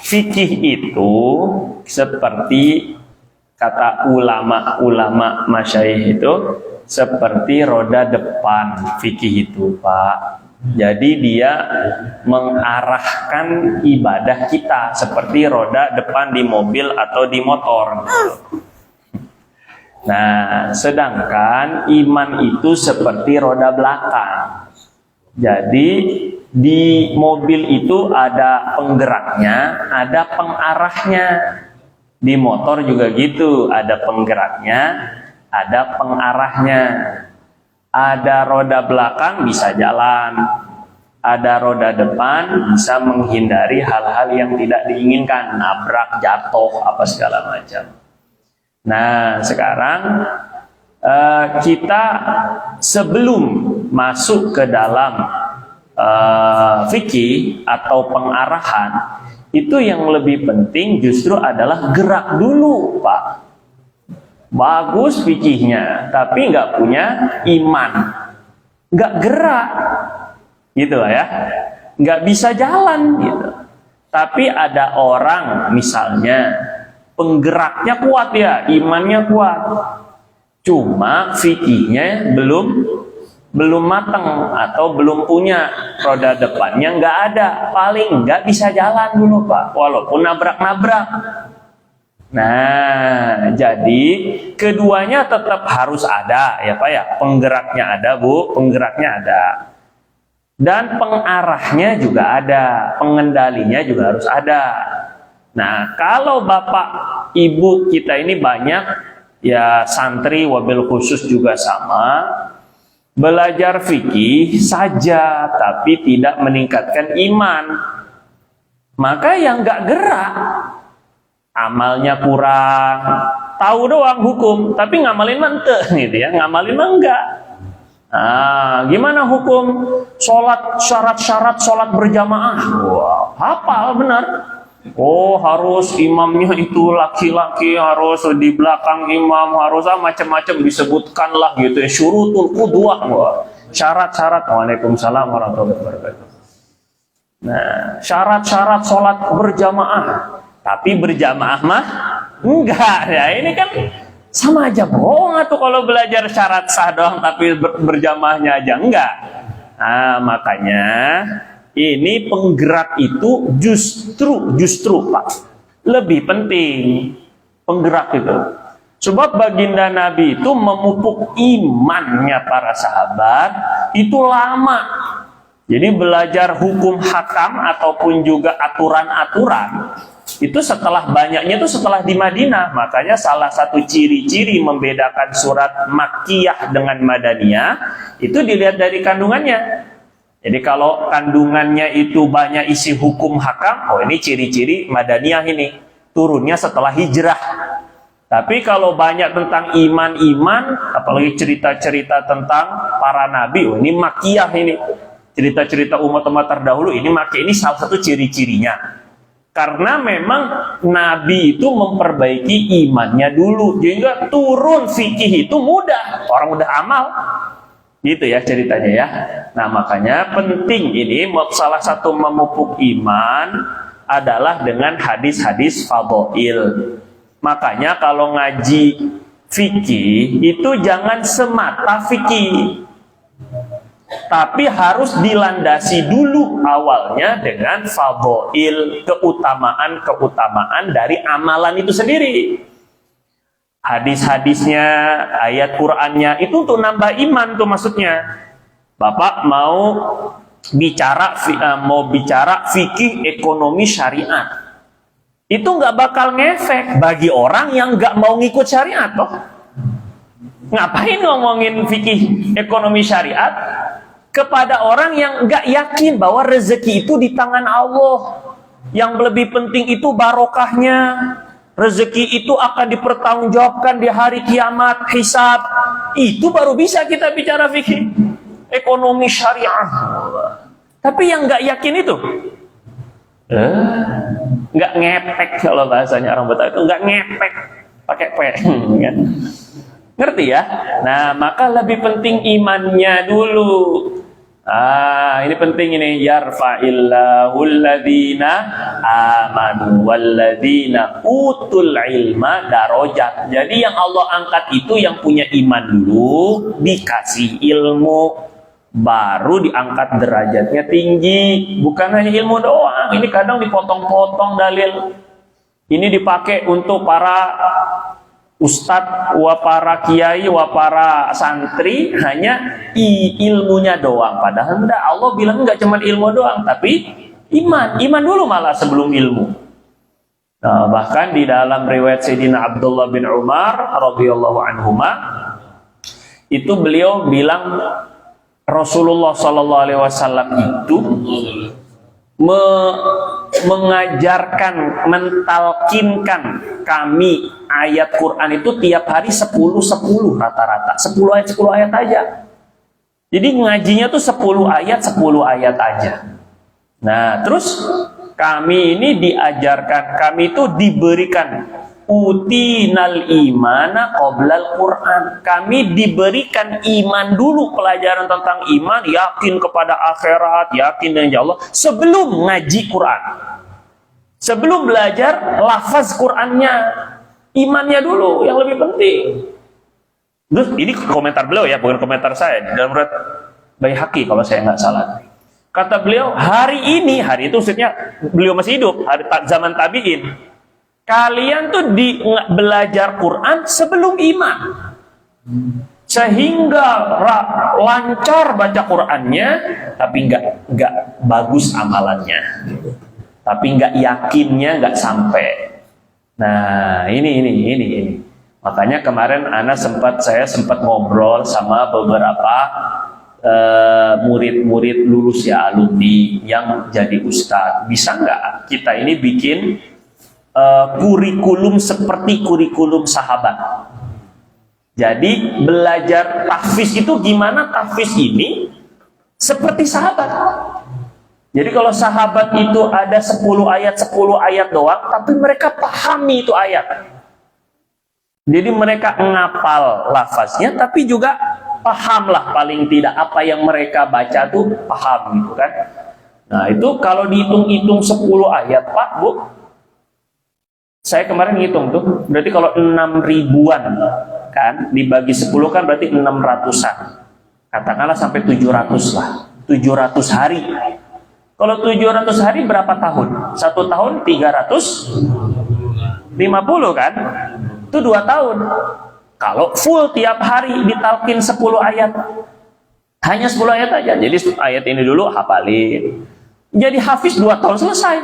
fikih itu seperti kata ulama-ulama masyayikh itu seperti roda depan fikih itu, Pak. Jadi dia mengarahkan ibadah kita seperti roda depan di mobil atau di motor. Nah, sedangkan iman itu seperti roda belakang. Jadi di mobil itu ada penggeraknya, ada pengarahnya. Di motor juga gitu, ada penggeraknya, ada pengarahnya. Ada roda belakang bisa jalan, ada roda depan bisa menghindari hal-hal yang tidak diinginkan, nabrak, jatuh, apa segala macam. Nah, sekarang kita sebelum masuk ke dalam fikih atau pengarahan, itu yang lebih penting justru adalah gerak dulu, Pak. Bagus fikihnya, tapi nggak punya iman, nggak gerak, gitu ya, nggak bisa jalan, gitu. Tapi ada orang misalnya penggeraknya kuat ya, imannya kuat, cuma fikihnya belum matang atau belum punya roda depannya, nggak ada, paling nggak bisa jalan dulu, Pak, walaupun nabrak-nabrak. Nah, jadi keduanya tetap harus ada ya Pak ya, penggeraknya ada Bu, penggeraknya ada, dan pengarahnya juga ada, pengendalinya juga harus ada. Nah, kalau Bapak Ibu kita ini banyak ya, santri wabil khusus juga sama, belajar fikih saja tapi tidak meningkatkan iman, maka yang nggak gerak, amalnya kurang, tahu doang hukum tapi ngamalin mantep gitu ya, ngamalin mah enggak. Nah, gimana hukum sholat, syarat-syarat sholat berjamaah? Wah, hafal benar. Oh, harus imamnya itu laki-laki, harus di belakang imam, harus macam-macam disebutkan lah gitu ya, syurutul qudwah. Wah, syarat-syarat. Waalaikumsalam warahmatullahi wabarakatuh. Nah, syarat-syarat sholat berjamaah, tapi berjamaah mah enggak ya. Ini kan sama aja bohong atau kalau belajar syarat sah doang tapi berjamaahnya aja enggak. Nah, makanya ini penggerak itu justru Pak lebih penting, penggerak itu. Sebab baginda Nabi itu memupuk imannya para sahabat itu lama. Jadi belajar hukum hakam ataupun juga aturan-aturan itu setelah banyaknya, itu setelah di Madinah. Makanya salah satu ciri-ciri membedakan surat Makkiyah dengan Madaniyah itu dilihat dari kandungannya. Jadi kalau kandungannya itu banyak isi hukum hakam, oh ini ciri-ciri Madaniyah, ini turunnya setelah hijrah. Tapi kalau banyak tentang iman-iman, apalagi cerita-cerita tentang para nabi, oh ini Makkiyah, ini cerita-cerita umat-umat terdahulu, ini Makkiyah, ini salah satu ciri-cirinya. Karena memang Nabi itu memperbaiki imannya dulu, sehingga turun fikih itu mudah, orang udah amal, gitu ya ceritanya ya. Nah, makanya penting ini, salah satu memupuk iman adalah dengan hadis-hadis fadhail. Makanya kalau ngaji fikih itu jangan semata fikih, tapi harus dilandasi dulu awalnya dengan fadhail, keutamaan dari amalan itu sendiri. Hadis-hadisnya, ayat Qur'annya itu untuk nambah iman tuh maksudnya. Bapak mau bicara fikih ekonomi syariat, itu nggak bakal ngefek bagi orang yang nggak mau ngikut syariat toh. Ngapain ngomongin fikih ekonomi syariat kepada orang yang nggak yakin bahwa rezeki itu di tangan Allah, yang lebih penting itu barokahnya, rezeki itu akan dipertanggungjawabkan di hari kiamat, hisab. Itu baru bisa kita bicara fikih ekonomi syariah. Tapi yang nggak yakin itu nggak ngepek, kalau bahasanya orang Betawi itu nggak ngepek, pakai p kan? Ngerti ya? Nah, maka lebih penting imannya dulu. Ini penting ini, yarfa'illahu alladhina amanu walladzina utul ilma darajat. Jadi yang Allah angkat itu yang punya iman dulu, dikasih ilmu, baru diangkat derajatnya tinggi. Bukan hanya ilmu doang, ini kadang dipotong-potong dalil. Ini dipakai untuk para ustadz, wa para kiai, wa para santri, hanya ilmunya doang. Padahal enggak, Allah bilang enggak cuma ilmu doang, tapi iman dulu malah sebelum ilmu. Nah, bahkan di dalam riwayat Sayyidina Abdullah bin Umar radhiyallahu anhuma, itu beliau bilang Rasulullah sallallahu alaihi wasallam itu mengajarkan, mentalkinkan kami ayat Quran itu tiap hari 10 rata-rata. 10 ayat aja. Jadi ngajinya tuh 10 ayat aja. Nah, terus kami ini diajarkan, kami itu diberikan utinal imana qoblal Quran. Kami diberikan iman dulu, pelajaran tentang iman, yakin kepada akhirat, yakin dengan Allah sebelum ngaji Quran. Sebelum belajar lafaz Qurannya, imannya dulu yang lebih penting. Terus ini komentar beliau ya, bukan komentar saya. Dalam surat Baihaqi kalau saya nggak salah. Kata beliau, hari itu maksudnya beliau masih hidup, zaman tabi'in. Kalian tuh belajar Quran sebelum iman, sehingga lancar baca Qurannya, tapi nggak bagus amalannya, tapi nggak yakinnya nggak sampai. Nah ini. Makanya kemarin saya sempat ngobrol sama beberapa murid-murid lulus ya, alumni yang jadi ustadz. Bisa nggak kita ini bikin kurikulum seperti kurikulum sahabat? Jadi belajar tahfiz itu gimana, tahfiz ini seperti sahabat. Jadi kalau sahabat itu ada 10 ayat doang, tapi mereka pahami itu ayat. Jadi mereka ngapal lafaznya, tapi juga pahamlah paling tidak apa yang mereka baca tuh paham gitu kan. Nah itu kalau dihitung-hitung 10 ayat Pak Bu, saya kemarin ngitung tuh, berarti kalau 6 ribuan kan, dibagi 10 kan berarti 600-an. Katakanlah sampai 700 lah. 700 hari. Kalau 700 hari berapa tahun? 1 tahun 350 kan? Itu 2 tahun. Kalau full tiap hari ditalkin 10 ayat. Hanya 10 ayat aja. Jadi ayat ini dulu hafalin. Jadi hafiz 2 tahun selesai.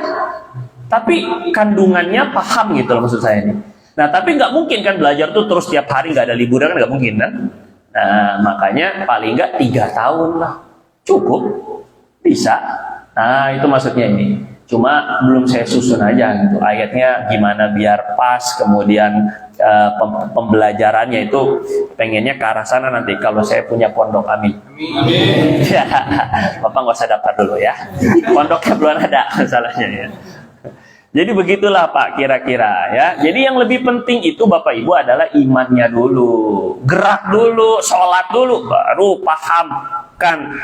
Tapi kandungannya paham gitu loh maksud saya ini. Nah tapi nggak mungkin kan belajar tuh terus tiap hari nggak ada liburan kan, nggak mungkin kan. Nah makanya paling nggak 3 tahun lah cukup bisa. Nah itu maksudnya ini. Cuma belum saya susun aja gitu ayatnya gimana biar pas, kemudian pembelajarannya itu pengennya ke arah sana nanti kalau saya punya pondok, amin. Ya, Bapak nggak usah daftar dulu ya. Pondoknya belum ada masalahnya ya. Jadi begitulah Pak kira-kira ya. Jadi yang lebih penting itu Bapak Ibu adalah imannya dulu, gerak dulu, sholat dulu, baru pahamkan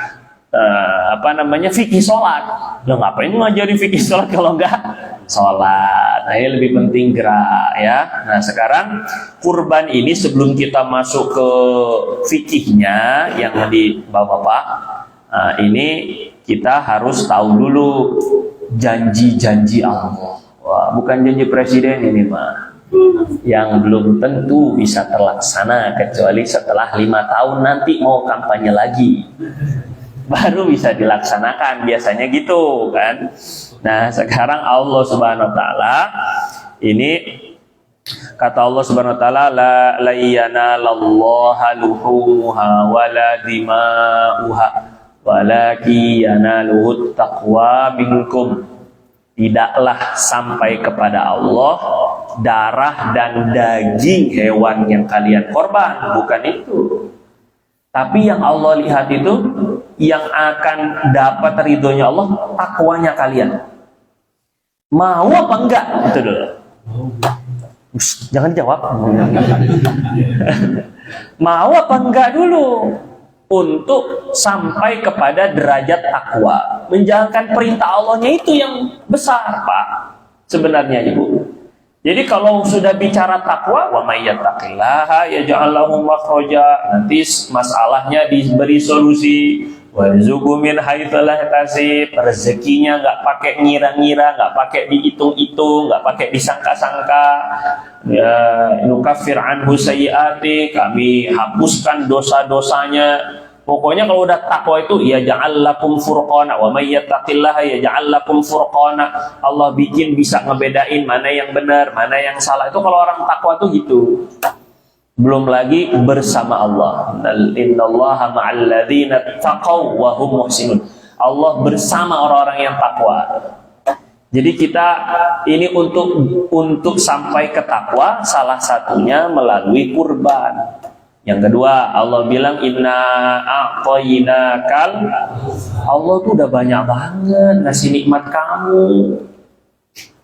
fikih sholat. Lo ngapain ngajarin fikih sholat kalau enggak sholat? Nah ini lebih penting gerak ya. Nah sekarang kurban ini sebelum kita masuk ke fikihnya yang di Bapak-Bapak, ini kita harus tahu dulu janji-janji Allah. Wah, bukan janji presiden ini mah, yang belum tentu bisa terlaksana kecuali setelah 5 tahun nanti mau kampanye lagi, baru bisa dilaksanakan biasanya gitu kan. Nah sekarang Allah Subhanahu Wa Taala ini kata Allah Subhanahu Wa Taala, la yanalallaha luhumuha wala dima'uha walaki yanaluhut taqwa minkum. Tidaklah sampai kepada Allah darah dan daging hewan yang kalian korban, bukan itu. Tapi yang Allah lihat itu, yang akan dapat ridhonya Allah, takwanya kalian. Mau apa enggak? Itu dulu. Jangan jawab. Mau apa enggak dulu? untuk sampai kepada derajat takwa. Menjalankan perintah Allahnya itu yang besar, Pak. Sebenarnya, Ibu. Jadi kalau sudah bicara takwa, wa may yattaqillaha yaj'al lahu makhraja, nanti masalahnya diberi solusi. Warzuqhu min haitsu la yahtasib, rezekinya nggak pakai ngira-ngira, nggak pakai dihitung-hitung, nggak pakai disangka-sangka. Ya, nukaffir anhu sayyiati, kami hapuskan dosa-dosanya. Pokoknya kalau udah takwa itu ya ja'al lakum furqana wa may yattaqillaha yaj'al lakum furqana. Allah bikin bisa ngebedain mana yang benar, mana yang salah. Itu kalau orang takwa tuh gitu. Belum lagi bersama Allah. Innallaha ma'al ladzina taqaw wa hum muhsinun. Allah bersama orang-orang yang takwa. Jadi kita ini untuk sampai ke takwa salah satunya melalui kurban. Yang kedua, Allah bilang inna a'tainakal. Allah tuh udah banyak banget ngasih nikmat kamu.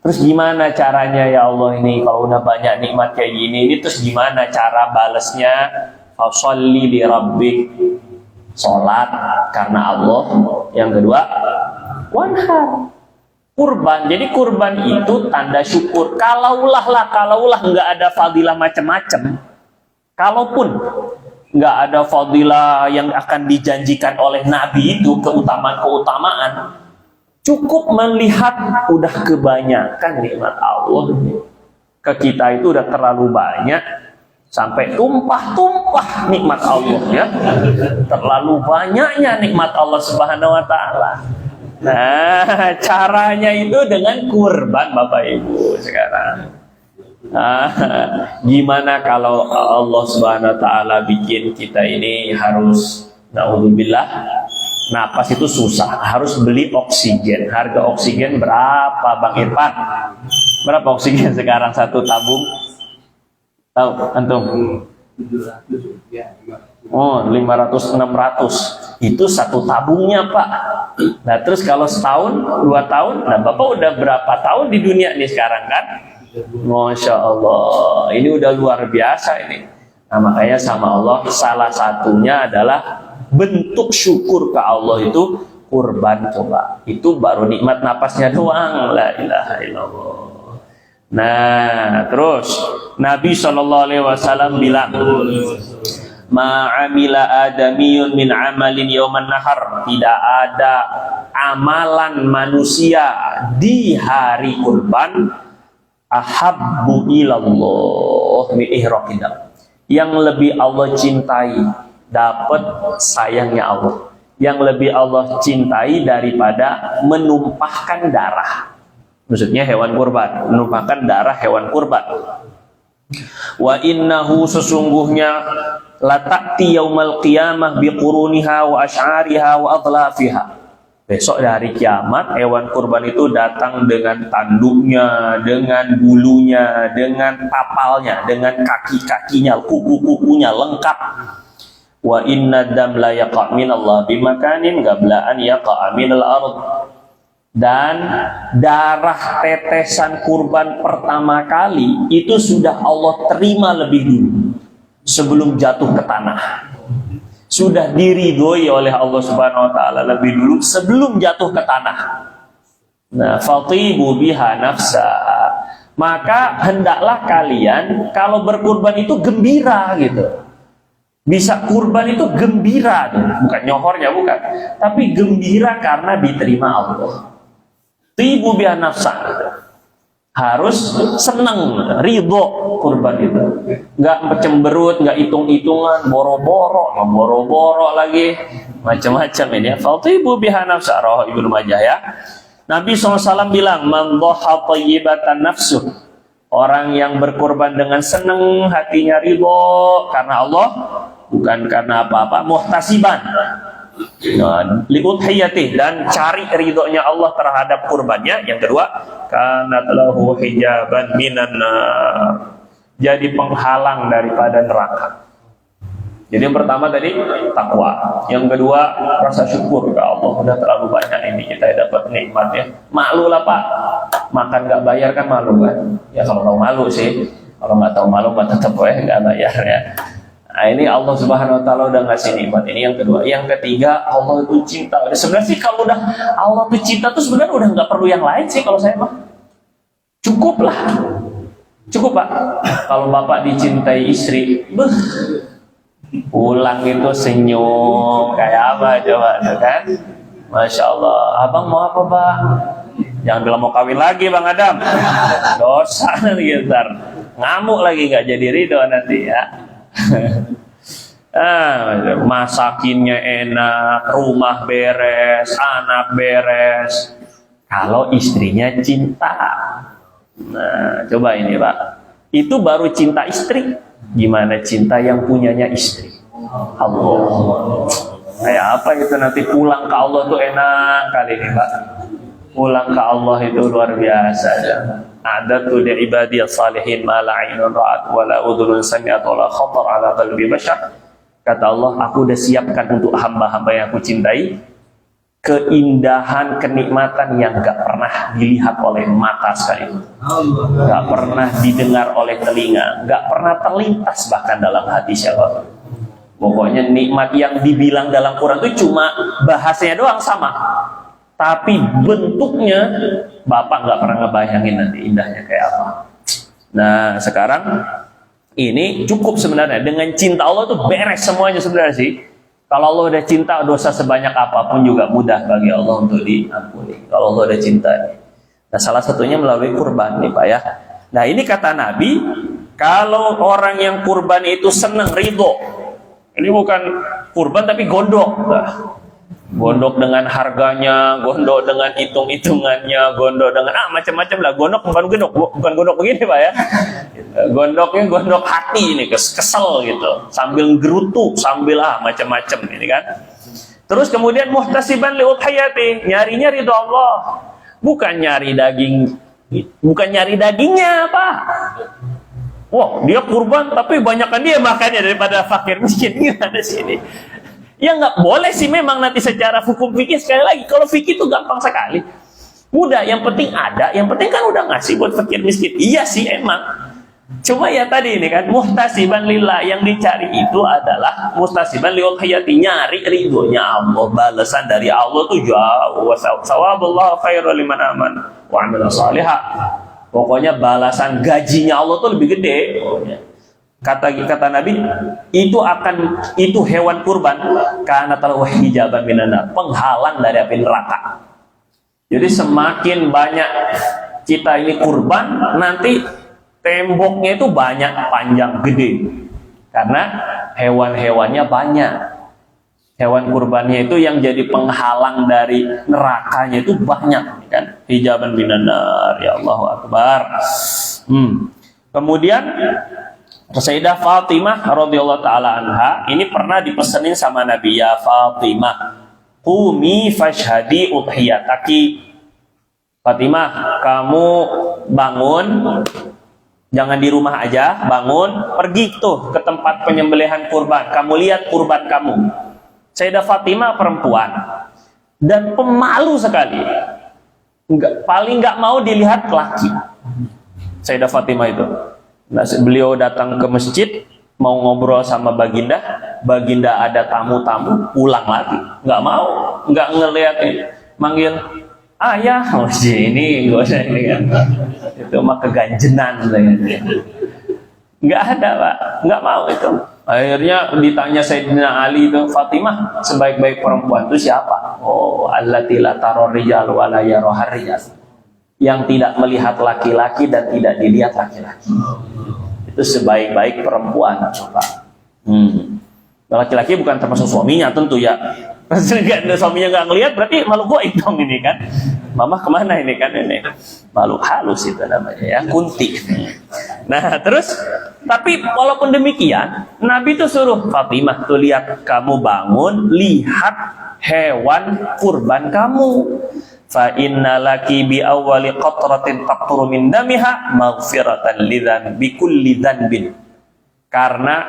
Terus gimana caranya ya Allah ini kalau udah banyak nikmat kayak gini, ini terus gimana cara balesnya? Fasholli li rabbik. Salat karena Allah. Yang kedua, wanhar. Kurban. Jadi kurban itu tanda syukur. Kalaulah nggak ada fadilah macam-macam. Kalaupun nggak ada fadilah yang akan dijanjikan oleh Nabi itu, keutamaan-keutamaan, cukup melihat udah kebanyakan nikmat Allah ke kita itu udah terlalu banyak, sampai tumpah-tumpah nikmat Allah ya. Terlalu banyaknya nikmat Allah Subhanahu wa taala. Nah, caranya itu dengan kurban Bapak Ibu sekarang. Gimana kalau Allah Subhanahu wa taala bikin kita ini harus naudzubillah napas itu susah, harus beli oksigen. Harga oksigen berapa Bang Irfan? Berapa oksigen sekarang satu tabung? Tahu antum? 700 ya. Oh, 500-600 itu satu tabungnya Pak. Nah terus kalau setahun, 2 tahun, nah Bapak udah berapa tahun di dunia nih sekarang kan? Masya Allah, ini udah luar biasa ini. Nah makanya sama Allah salah satunya adalah bentuk syukur ke Allah itu kurban coba. Itu baru nikmat napasnya doang. La ilaha illallah. Nah terus Nabi SAW bilang, ma'amila adamiyun min amalin yawman nahar. Tidak ada amalan manusia di hari kurban ahabbu ilallah min ihraqidam, yang lebih Allah cintai, dapat sayangnya Allah, yang lebih Allah cintai daripada menumpahkan darah. Maksudnya hewan kurban, menumpahkan darah hewan kurban. Wa innahu, sesungguhnya, la ta'ti yaumal qiyamah biquruniha wa asy'ariha wa adlafiha. Besok dari kiamat hewan kurban itu datang dengan tanduknya, dengan bulunya, dengan tapalnya, dengan kaki-kakinya, kuku-kukunya lengkap. Wa inna dam la yaqa' minallah bimakanin qabla an yaqa' minal ard. Dan darah tetesan kurban pertama kali itu sudah Allah terima lebih dulu sebelum jatuh ke tanah. Sudah diridhoi oleh Allah Subhanahu wa taala lebih dulu sebelum jatuh ke tanah. Nah, fatibu biha nafsa. Maka hendaklah kalian kalau berkurban itu gembira gitu. Bisa kurban itu gembira tuh, bukan nyohornya bukan, tapi gembira karena diterima Allah. Tibu biha nafsa. Harus senang, ridho kurban itu. Nggak cemberut, nggak hitung-hitungan, boro-boro lagi, macam-macam ini. Fatibu biha nafsa, rawahu Ibnu Majah ya. Nabi SAW bilang, man dhaha thayyibatan nafsuh. Orang yang berkurban dengan senang, hatinya ridho karena Allah, bukan karena apa-apa, muhtasiban. Liudhiyatih, dan cari ridhonya Allah terhadap kurbannya. Yang kedua, kanat lahu hijaban minan nar, jadi penghalang daripada neraka. Jadi yang pertama tadi takwa, yang kedua rasa syukur ke Allah. Udah terlalu banyak ini kita dapat nikmat ya. Malu lah Pak, makan nggak bayar kan malu kan? Ya kalau tahu malu sih, kalau nggak tahu malu mah tetap nggak bayar ya. Nah, ini Allah Subhanahu wa taala udah ngasih nikmat. Ini yang kedua. Yang ketiga, Allah itu cinta. Sebenarnya sih kalau udah Allah itu cinta tuh sebenarnya udah nggak perlu yang lain sih kalau saya mah. Cukup lah. Cukup, Pak. Kalau Bapak dicintai istri, pulang itu senyum kayak apa coba kan? Masya Allah. Abang mau apa, Pak? Jangan bilang mau kawin lagi, Bang Adam. Dosa nanti ntar. Ngamuk lagi nggak jadi ridho nanti ya. Masakinnya enak, rumah beres, anak beres. Kalau istrinya cinta. Nah, coba ini Pak. Itu baru cinta istri. Gimana cinta yang punyanya istri? Allah. Kayak apa itu nanti pulang ke Allah tuh enak kali ini Pak. Pulang ke Allah itu luar biasa ya. A'dadtu li ibadiyas salihin ma la 'ainun ra'at wa la udhunun sami'at wa la khatar 'ala qalbi bashar. Kata Allah, aku udah siapkan untuk hamba-hamba yang aku cintai keindahan, kenikmatan yang gak pernah dilihat oleh mata sekalipun, gak pernah didengar oleh telinga, gak pernah terlintas bahkan dalam hati siapa. Pokoknya nikmat yang dibilang dalam Quran itu cuma bahasanya doang sama, tapi bentuknya Bapak nggak pernah ngebayangin nanti indahnya kayak apa. Nah sekarang ini cukup sebenarnya dengan cinta Allah tuh beres semuanya sebenarnya sih. Kalau Allah udah cinta, dosa sebanyak apapun juga mudah bagi Allah untuk diampuni. Kalau Allah udah cinta. Nah salah satunya melalui kurban nih Pak ya. Nah ini kata Nabi, kalau orang yang kurban itu seneng, ridho. Ini bukan kurban tapi gondok. Nah, gondok dengan harganya, gondok dengan hitung-hitungannya, gondok dengan macam-macam lah. Gondok bukan gondok begini Pak ya. Gondoknya gondok hati ini, kesel gitu, sambil gerutu, sambil macam-macam ini kan. Terus kemudian muhtasiban li udhiyati, nyarinya ridho Allah, bukan nyari dagingnya Pak. Wah, dia kurban tapi banyakkan dia makannya daripada fakir miskin gimana sih ini? Ya nggak boleh sih memang nanti secara hukum fikih sekali lagi. Kalau fikih itu gampang sekali, mudah. Yang penting ada, yang penting kan udah ngasih buat fakir miskin. Iya sih emang. Cuma ya tadi ini kan muhtasiban lillah, yang dicari itu adalah muhtasiban liul hayati, nyari ridhonya Allah, balasan dari Allah tuh jauh. Sawabullah khairul liman aman wa amila salihah. Pokoknya balasan gajinya Allah tuh lebih gede. Kata Nabi, itu hewan kurban karena tahu hijaban minan, penghalang dari api neraka. Jadi semakin banyak kita ini kurban, nanti temboknya itu banyak, panjang, gede. Karena hewan-hewannya banyak. Hewan kurbannya itu yang jadi penghalang dari nerakanya itu banyak kan. Hijaban minan nar, ya Allahu akbar. Kemudian Sayyidah Fatimah radhiyallahu taala anha ini pernah dipesenin sama Nabi, ya Fatimah, qumi fashhadi udhiyataki. Fatimah, kamu bangun, jangan di rumah aja, bangun, pergi tuh ke tempat penyembelihan kurban. Kamu lihat kurban kamu. Sayyidah Fatimah perempuan dan pemalu sekali. Paling nggak mau dilihat laki. Sayyidah Fatimah itu. Nah, beliau datang ke masjid mau ngobrol sama Baginda, Baginda ada tamu-tamu, pulang lagi, nggak mau, nggak ngeliatin, manggil ayah, ini gue ini kan, itu mah keganjenan, nggak ada Pak, nggak mau itu. Akhirnya ditanya Sayyidina Ali itu, Fatimah, sebaik-baik perempuan itu siapa? Oh, allati la taror rijal wa la yarohar rijal, yang tidak melihat laki-laki dan tidak dilihat laki-laki. Itu sebaik-baik perempuan, Pak. Laki-laki bukan termasuk suaminya tentu ya. Suaminya nggak ngelihat berarti malu goib dong ini kan. Mama kemana ini kan ini? Malu halus itu namanya ya, kunti. Nah terus, tapi walaupun demikian, Nabi itu suruh Fatimah tuh lihat, kamu bangun, lihat hewan kurban kamu. Fa inna laki bi awwali qatratin taqturu min damiha maghfiratan lidzan bi kulli dzanbin. Karena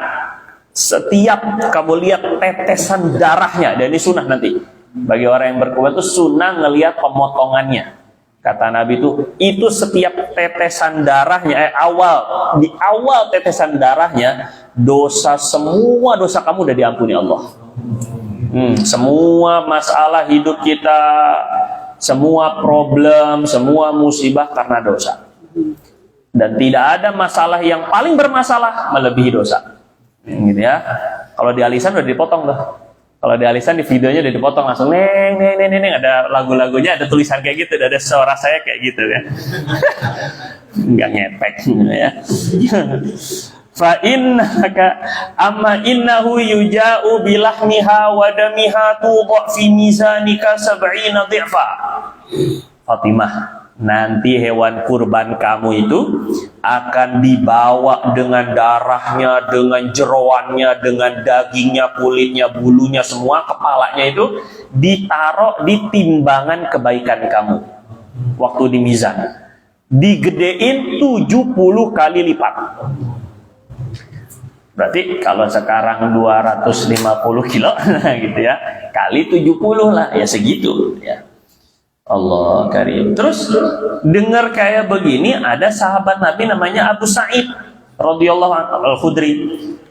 setiap kamu lihat tetesan darahnya, dan ini sunnah nanti bagi orang yang berkurban itu sunnah ngelihat pemotongannya. Kata Nabi itu setiap tetesan darahnya, di awal tetesan darahnya, semua dosa kamu udah diampuni Allah. Semua masalah hidup kita, semua problem, semua musibah karena dosa. Dan tidak ada masalah yang paling bermasalah melebihi dosa. Gitu ya. Kalau di alisan udah dipotong tuh. Kalau di alisan di videonya udah dipotong langsung neng ada lagu-lagunya, ada tulisan kayak gitu, ada suara saya kayak gitu ya. Enggak ngepek ya. Fa innaka amma innahu yuja'u bilahmiha wa damiha tudha fi mizanika 70 dhi'fa. Fatimah, nanti hewan kurban kamu itu akan dibawa dengan darahnya, dengan jeroannya, dengan dagingnya, kulitnya, bulunya, semua kepalanya itu ditaruh di timbangan kebaikan kamu waktu di mizan, digedein 70 kali lipat. Berarti kalau sekarang 250 kilo gitu ya, kali 70 lah, ya segitu ya. Allah karim. Terus dengar kayak begini, ada sahabat Nabi namanya Abu Sa'id radhiyallahu anhu al-Khudri.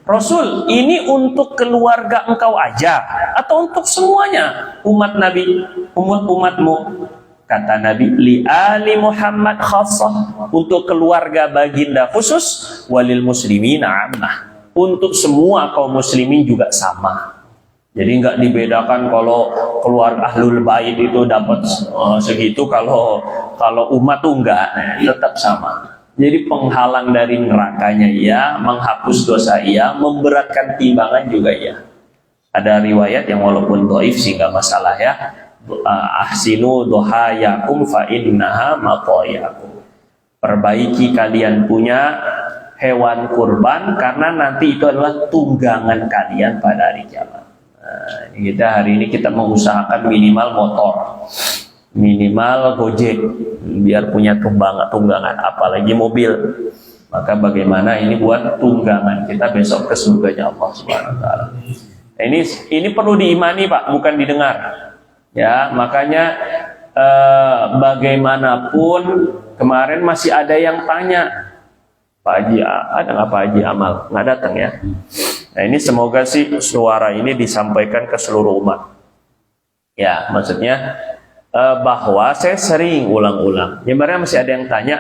Rasul, ini untuk keluarga engkau aja atau untuk semuanya umat Nabi, umatmu? Kata Nabi, li ali Muhammad khassah, untuk keluarga baginda khusus, walil muslimin ammah, untuk semua kaum muslimin juga sama. Jadi nggak dibedakan kalau keluarga ahlul bait itu dapat segitu, kalau umat tuh enggak, tetap sama. Jadi penghalang dari nerakanya iya, menghapus dosa iya, memberatkan timbangan juga iya. Ada riwayat yang walaupun dhaif sih nggak masalah ya. Ahsinu dohayakum fa innaha matayakum. Perbaiki kalian punya hewan kurban karena nanti itu adalah tunggangan kalian pada hari kiamat. Nah, kita hari ini kita mengusahakan minimal motor, minimal gojek, biar punya tunggangan, apalagi mobil. Maka bagaimana ini buat tunggangan kita besok ke surganya Allah Subhanahu Wa Taala. Ini perlu diimani Pak, bukan didengar. Ya, makanya bagaimanapun kemarin masih ada yang tanya, Pak Haji ada nggak Pak Haji Amal? Nggak datang ya. Nah ini semoga sih suara ini disampaikan ke seluruh umat. Ya maksudnya bahwa saya sering ulang-ulang. Sebenarnya masih ada yang tanya,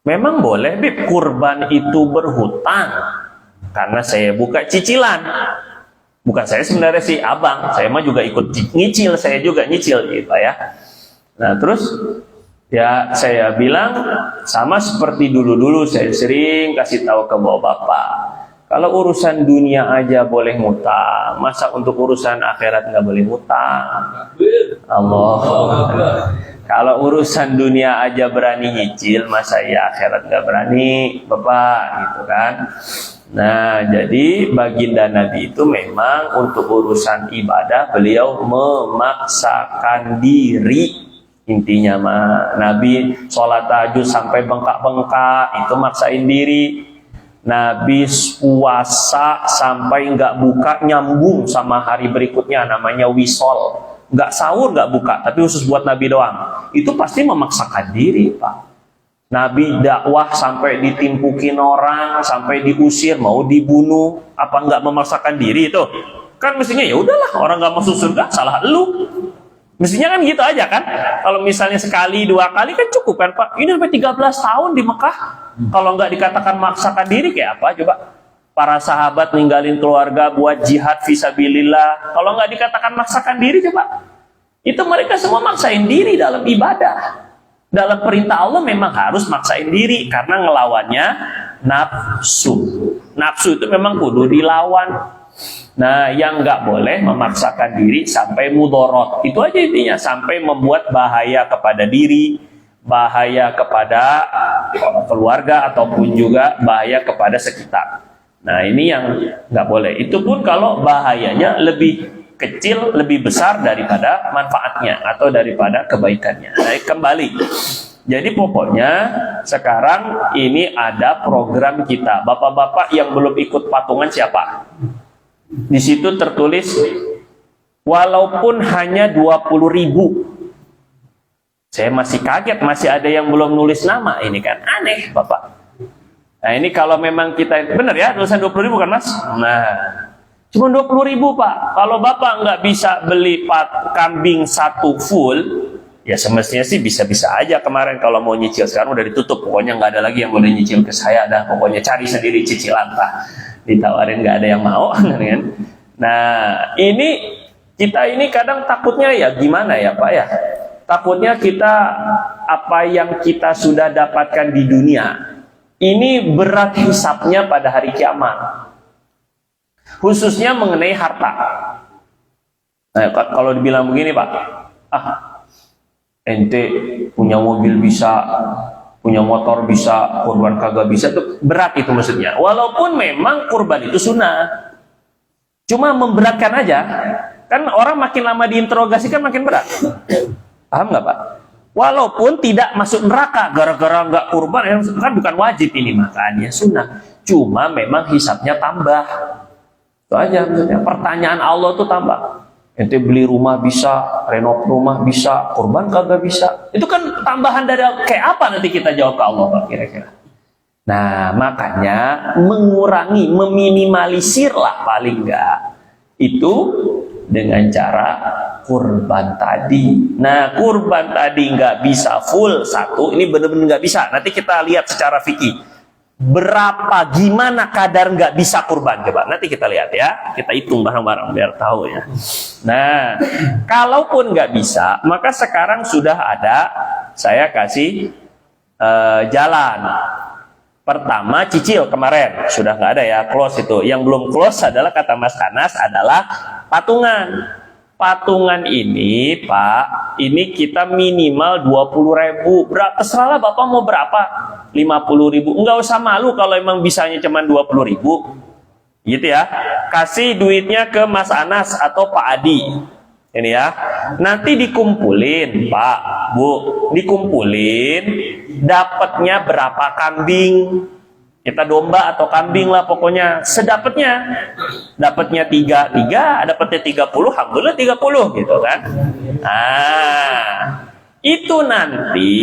memang boleh Bib kurban itu berhutang? Karena saya buka cicilan. Bukan saya sebenarnya sih abang, saya mah juga ikut nyicil, saya juga nyicil gitu ya. Nah terus ya saya bilang sama seperti dulu-dulu saya sering kasih tahu ke bapak. Kalau urusan dunia aja boleh ngutang, masa untuk urusan akhirat nggak boleh ngutang? Allah. Kalau urusan dunia aja berani nyicil, masa ya akhirat nggak berani, Bapak, gitu kan? Nah, jadi baginda Nabi itu memang untuk urusan ibadah beliau memaksakan diri. Intinya mah Nabi sholat tahajud sampai bengkak-bengkak, itu maksain diri. Nabi puasa sampai nggak buka nyambung sama hari berikutnya, namanya wisol, nggak sahur nggak buka, tapi khusus buat Nabi doang. Itu pasti memaksakan diri Pak. Nabi dakwah sampai ditimpukin orang, sampai diusir, mau dibunuh, apa nggak memaksakan diri itu? Kan mestinya ya udahlah, orang nggak masuk surga salah lu. Mestinya kan gitu aja kan. Kalau misalnya sekali, 2 kali kan cukup kan Pak. Ini sampai 13 tahun di Mekah. Kalau nggak dikatakan maksakan diri kayak apa coba? Para sahabat ninggalin keluarga buat jihad fisabilillah. Kalau nggak dikatakan maksakan diri coba? Itu mereka semua maksain diri dalam ibadah. Dalam perintah Allah memang harus maksain diri. Karena ngelawannya nafsu. Nafsu itu memang kudu dilawan. Nah, yang nggak boleh memaksakan diri sampai mudorot. Itu aja intinya, sampai membuat bahaya kepada diri, bahaya kepada keluarga, ataupun juga bahaya kepada sekitar. Nah, ini yang nggak boleh. Itu pun kalau bahayanya lebih kecil, lebih besar daripada manfaatnya atau daripada kebaikannya. Nah, kembali. Jadi pokoknya sekarang ini ada program kita. Bapak-bapak yang belum ikut patungan siapa? Di situ tertulis walaupun hanya 20.000, Saya masih kaget, masih ada yang belum nulis nama. Ini kan aneh, Bapak. Nah, ini kalau memang kita, benar ya, tulisan 20.000 kan, Mas? Nah, cuma 20.000, Pak. Kalau Bapak nggak bisa beli kambing satu full, ya semestinya sih bisa-bisa aja. Kemarin kalau mau nyicil, sekarang udah ditutup. Pokoknya nggak ada lagi yang boleh nyicil ke saya. Dah, pokoknya cari sendiri cicilan, Pak. Ditawarin nggak ada yang mau, kan? Nah, ini kita ini kadang takutnya ya gimana ya, Pak ya? Takutnya kita apa yang kita sudah dapatkan di dunia ini berat hisapnya pada hari kiamat. Khususnya mengenai harta. Nah, kalau dibilang begini, Pak, ente punya mobil bisa, punya motor bisa, kurban kagak bisa, itu berat itu maksudnya. Walaupun memang kurban itu sunnah, cuma memberatkan aja. Kan orang makin lama diinterogasi kan makin berat. Paham nggak, Pak? Walaupun tidak masuk neraka gara-gara nggak kurban, kan bukan wajib ini, makanya sunnah. Cuma memang hisapnya tambah. Itu aja maksudnya. Pertanyaan Allah tuh tambah. Ente beli rumah bisa, renov rumah bisa, kurban kagak bisa. Itu kan tambahan dari kayak apa nanti kita jawab ke Allah, Pak, kira-kira. Nah, makanya mengurangi, meminimalisirlah paling nggak itu dengan cara kurban tadi. Nah, kurban tadi nggak bisa full satu, ini benar-benar nggak bisa. Nanti kita lihat secara fikih berapa, gimana kadar nggak bisa kurban, coba nanti kita lihat ya, kita hitung bareng-bareng biar tahu ya. Nah, kalaupun nggak bisa, maka sekarang sudah ada, saya kasih jalan. Pertama cicil, kemarin sudah nggak ada ya, close itu. Yang belum close adalah, kata Mas Anas, adalah patungan. Patungan ini, Pak, ini kita minimal 20.000. Terserahlah Bapak mau berapa, 50.000. Enggak usah malu kalau emang bisanya cuma 20.000, gitu ya. Kasih duitnya ke Mas Anas atau Pak Adi. Ini ya, nanti dikumpulin, Pak, Bu, dikumpulin, dapatnya berapa kambing, kita domba atau kambing lah pokoknya, sedapatnya, dapatnya 3, dapatnya 30, alhamdulillah 30 gitu kan. Nah, itu nanti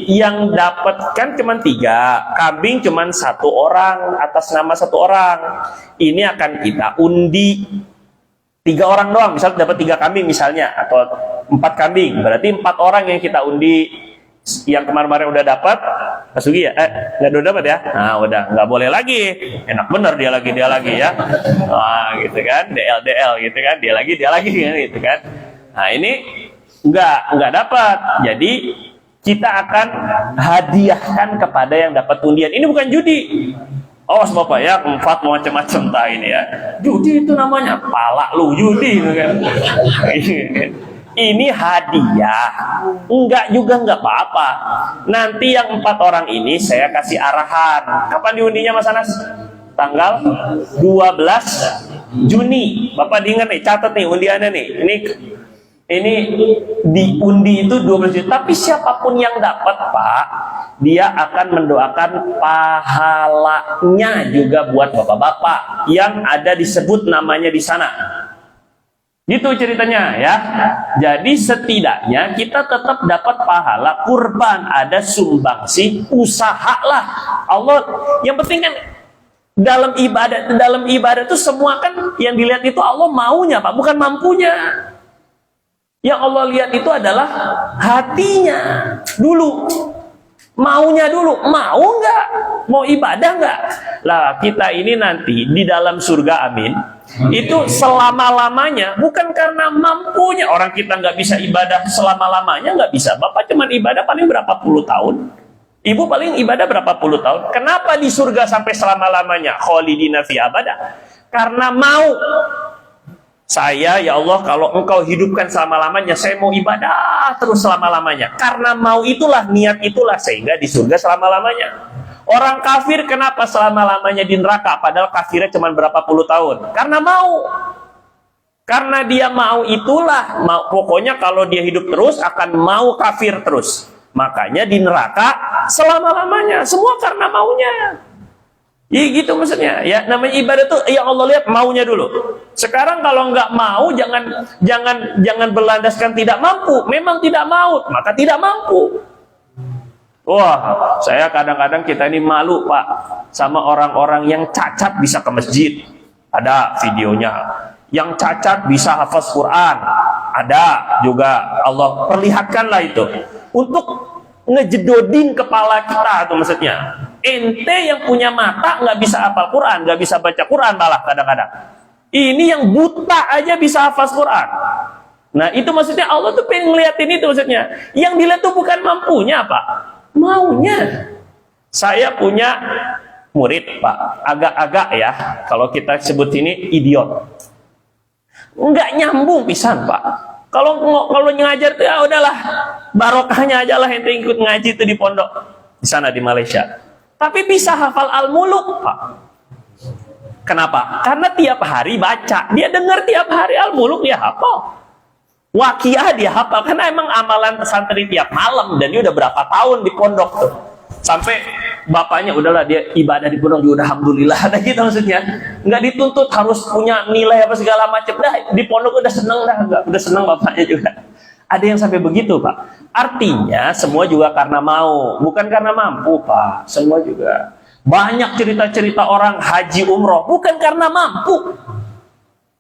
yang dapatkan cuma 3, kambing cuma 1 orang, atas nama 1 orang, ini akan kita undi. 3 orang doang, misalnya dapat 3 kambing misalnya, atau 4 kambing, berarti 4 orang yang kita undi. Yang kemarin-kemarin udah dapat, Mas Sugi ya, nggak udah dapat ya, nah udah nggak boleh lagi, enak bener dia lagi ya, nah gitu kan, DL gitu kan, dia lagi gitu kan. Nah ini nggak dapat, jadi kita akan hadiahkan kepada yang dapat undian. Ini bukan judi. Awas Bapak ya, fatwa macam-macam tak ini ya. Judi itu namanya, pala lu judi kan. Ini hadiah. Enggak juga enggak apa-apa. Nanti yang 4 orang ini saya kasih arahan. Kapan diundinya Mas Anas? Tanggal 12 Juni. Bapak diingat nih, catat nih undiannya nih. Ini diundi itu 12 Juni. Tapi siapapun yang dapat, Pak, dia akan mendoakan pahalanya juga buat bapak-bapak yang ada disebut namanya di sana. Gitu ceritanya ya. Jadi setidaknya kita tetap dapat pahala kurban, ada sumbangsi, usahalah. Allah yang penting kan dalam ibadah itu semua kan yang dilihat itu Allah maunya, Pak, bukan mampunya. Yang Allah lihat itu adalah hatinya dulu. Maunya dulu, mau nggak? Mau ibadah nggak? Lah kita ini nanti di dalam surga, amin, itu selama-lamanya, bukan karena mampunya. Orang kita nggak bisa ibadah selama-lamanya, nggak bisa. Bapak cuma ibadah paling berapa puluh tahun, Ibu paling ibadah berapa puluh tahun. Kenapa di surga sampai selama-lamanya? Kholidina fi abada. Karena mau. Saya, ya Allah, kalau engkau hidupkan selama-lamanya, saya mau ibadah terus selama-lamanya. Karena mau itulah, niat itulah, sehingga di surga selama-lamanya. Orang kafir kenapa selama-lamanya di neraka, padahal kafirnya cuma berapa puluh tahun? Karena mau. Karena dia mau itulah, pokoknya kalau dia hidup terus, akan mau kafir terus. Makanya di neraka selama-lamanya, semua karena maunya. Ya gitu maksudnya. Ya namanya ibadah tuh yang Allah lihat maunya dulu. Sekarang kalau nggak mau jangan berlandaskan tidak mampu. Memang tidak mau, maka tidak mampu. Wah, saya kadang-kadang kita ini malu Pak sama orang-orang yang cacat bisa ke masjid. Ada videonya. Yang cacat bisa hafaz Quran. Ada juga. Allah perlihatkanlah itu. Untuk ngejedodin kepala kita tuh maksudnya. Ente yang punya mata nggak bisa hafal Quran, nggak bisa baca Quran malah kadang-kadang. Ini yang buta aja bisa hafal Quran. Nah itu maksudnya Allah tuh pengen ngeliatin itu maksudnya. Yang dilihat tuh bukan mampunya Pak, maunya. Saya punya murid Pak, agak-agak ya, kalau kita sebut ini idiot. Nggak nyambung pisan Pak. Kalau ngajar tuh ya udahlah, barokahnya aja lah ente ikut ngaji tuh di pondok di sana di Malaysia. Tapi bisa hafal Al-Muluk, Pak. Kenapa? Karena tiap hari baca. Dia dengar tiap hari Al-Muluk, dia hafal. Waqiah dia hafal. Karena emang amalan santri tiap malam. Dan dia udah berapa tahun di pondok tuh. Sampai bapaknya udahlah dia ibadah di pondok juga udah alhamdulillah. Nah gitu maksudnya. Nggak dituntut harus punya nilai apa segala macam. Dah di pondok udah seneng dah. Udah seneng bapaknya juga. Ada yang sampai begitu Pak. Artinya semua juga karena mau, bukan karena mampu Pak. Semua juga. Banyak cerita-cerita orang haji umroh, bukan karena mampu.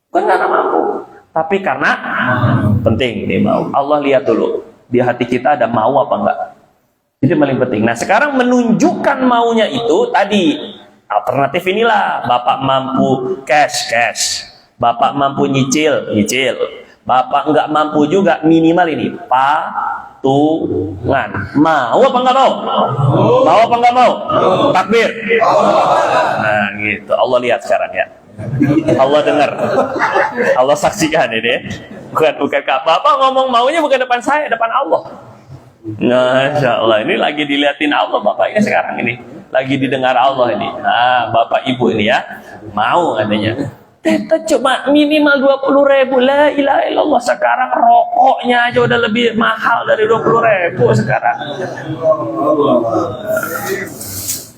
Bukan karena mampu. Tapi karena penting ini mau. Allah lihat dulu. Di hati kita ada mau apa enggak. Itu paling penting. Nah sekarang menunjukkan maunya itu tadi. Alternatif inilah. Bapak mampu cash. Bapak mampu nyicil. Bapak nggak mampu juga minimal ini patungan. Mau apa nggak mau? Mau apa nggak mau? Takbir. Nah gitu. Allah lihat sekarang ya. Allah dengar. Allah saksikan ini. Bukan Bapak ngomong maunya bukan depan saya, depan Allah. Nah, Insya Allah ini lagi dilihatin Allah Bapak ini sekarang ini. Lagi didengar Allah ini. Nah, Bapak Ibu ini ya mau katanya. Kita cuma minimal 20.000. La ilaha illallah. Sekarang rokoknya aja udah lebih mahal dari 20.000 sekarang.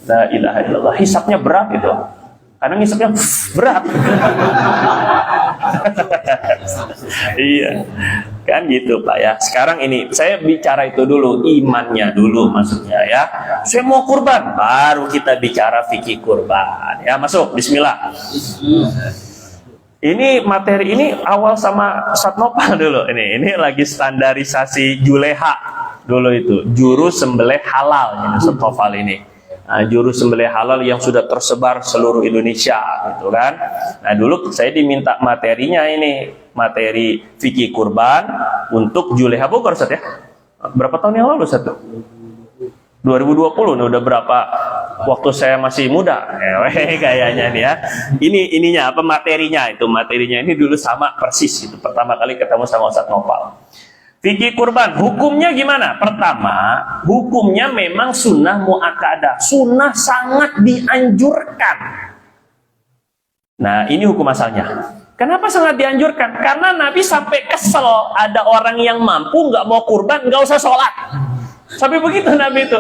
La ilaha illallah. Hisapnya berat itu. Karena hisapnya berat. Iya. Kan gitu Pak ya. Sekarang ini saya bicara itu dulu, imannya dulu maksudnya ya. Saya mau kurban, baru kita bicara fikih kurban. Ya, masuk. Bismillah. Ini materi ini awal sama Ustadz Nopal dulu. Ini lagi standarisasi Juleha dulu itu. Juru sembelih halal Ustadz Nopal ini. Nah, juru sembelih halal yang sudah tersebar seluruh Indonesia gitu kan. Nah, dulu saya diminta materinya ini, materi fikih kurban untuk Juleha Bogor Ustadz ya. Berapa tahun yang lalu Ustadz? 2020, udah berapa waktu saya masih muda kayaknya nih ya. Ininya apa materinya ini dulu sama persis itu pertama kali ketemu sama Ustadz Nopal. Fikih kurban hukumnya gimana? Pertama, hukumnya memang sunnah muakkadah, sunnah sangat dianjurkan. Nah ini hukum asalnya. Kenapa sangat dianjurkan? Karena Nabi sampai kesel ada orang yang mampu nggak mau kurban nggak usah sholat. Sampai begitu Nabi itu,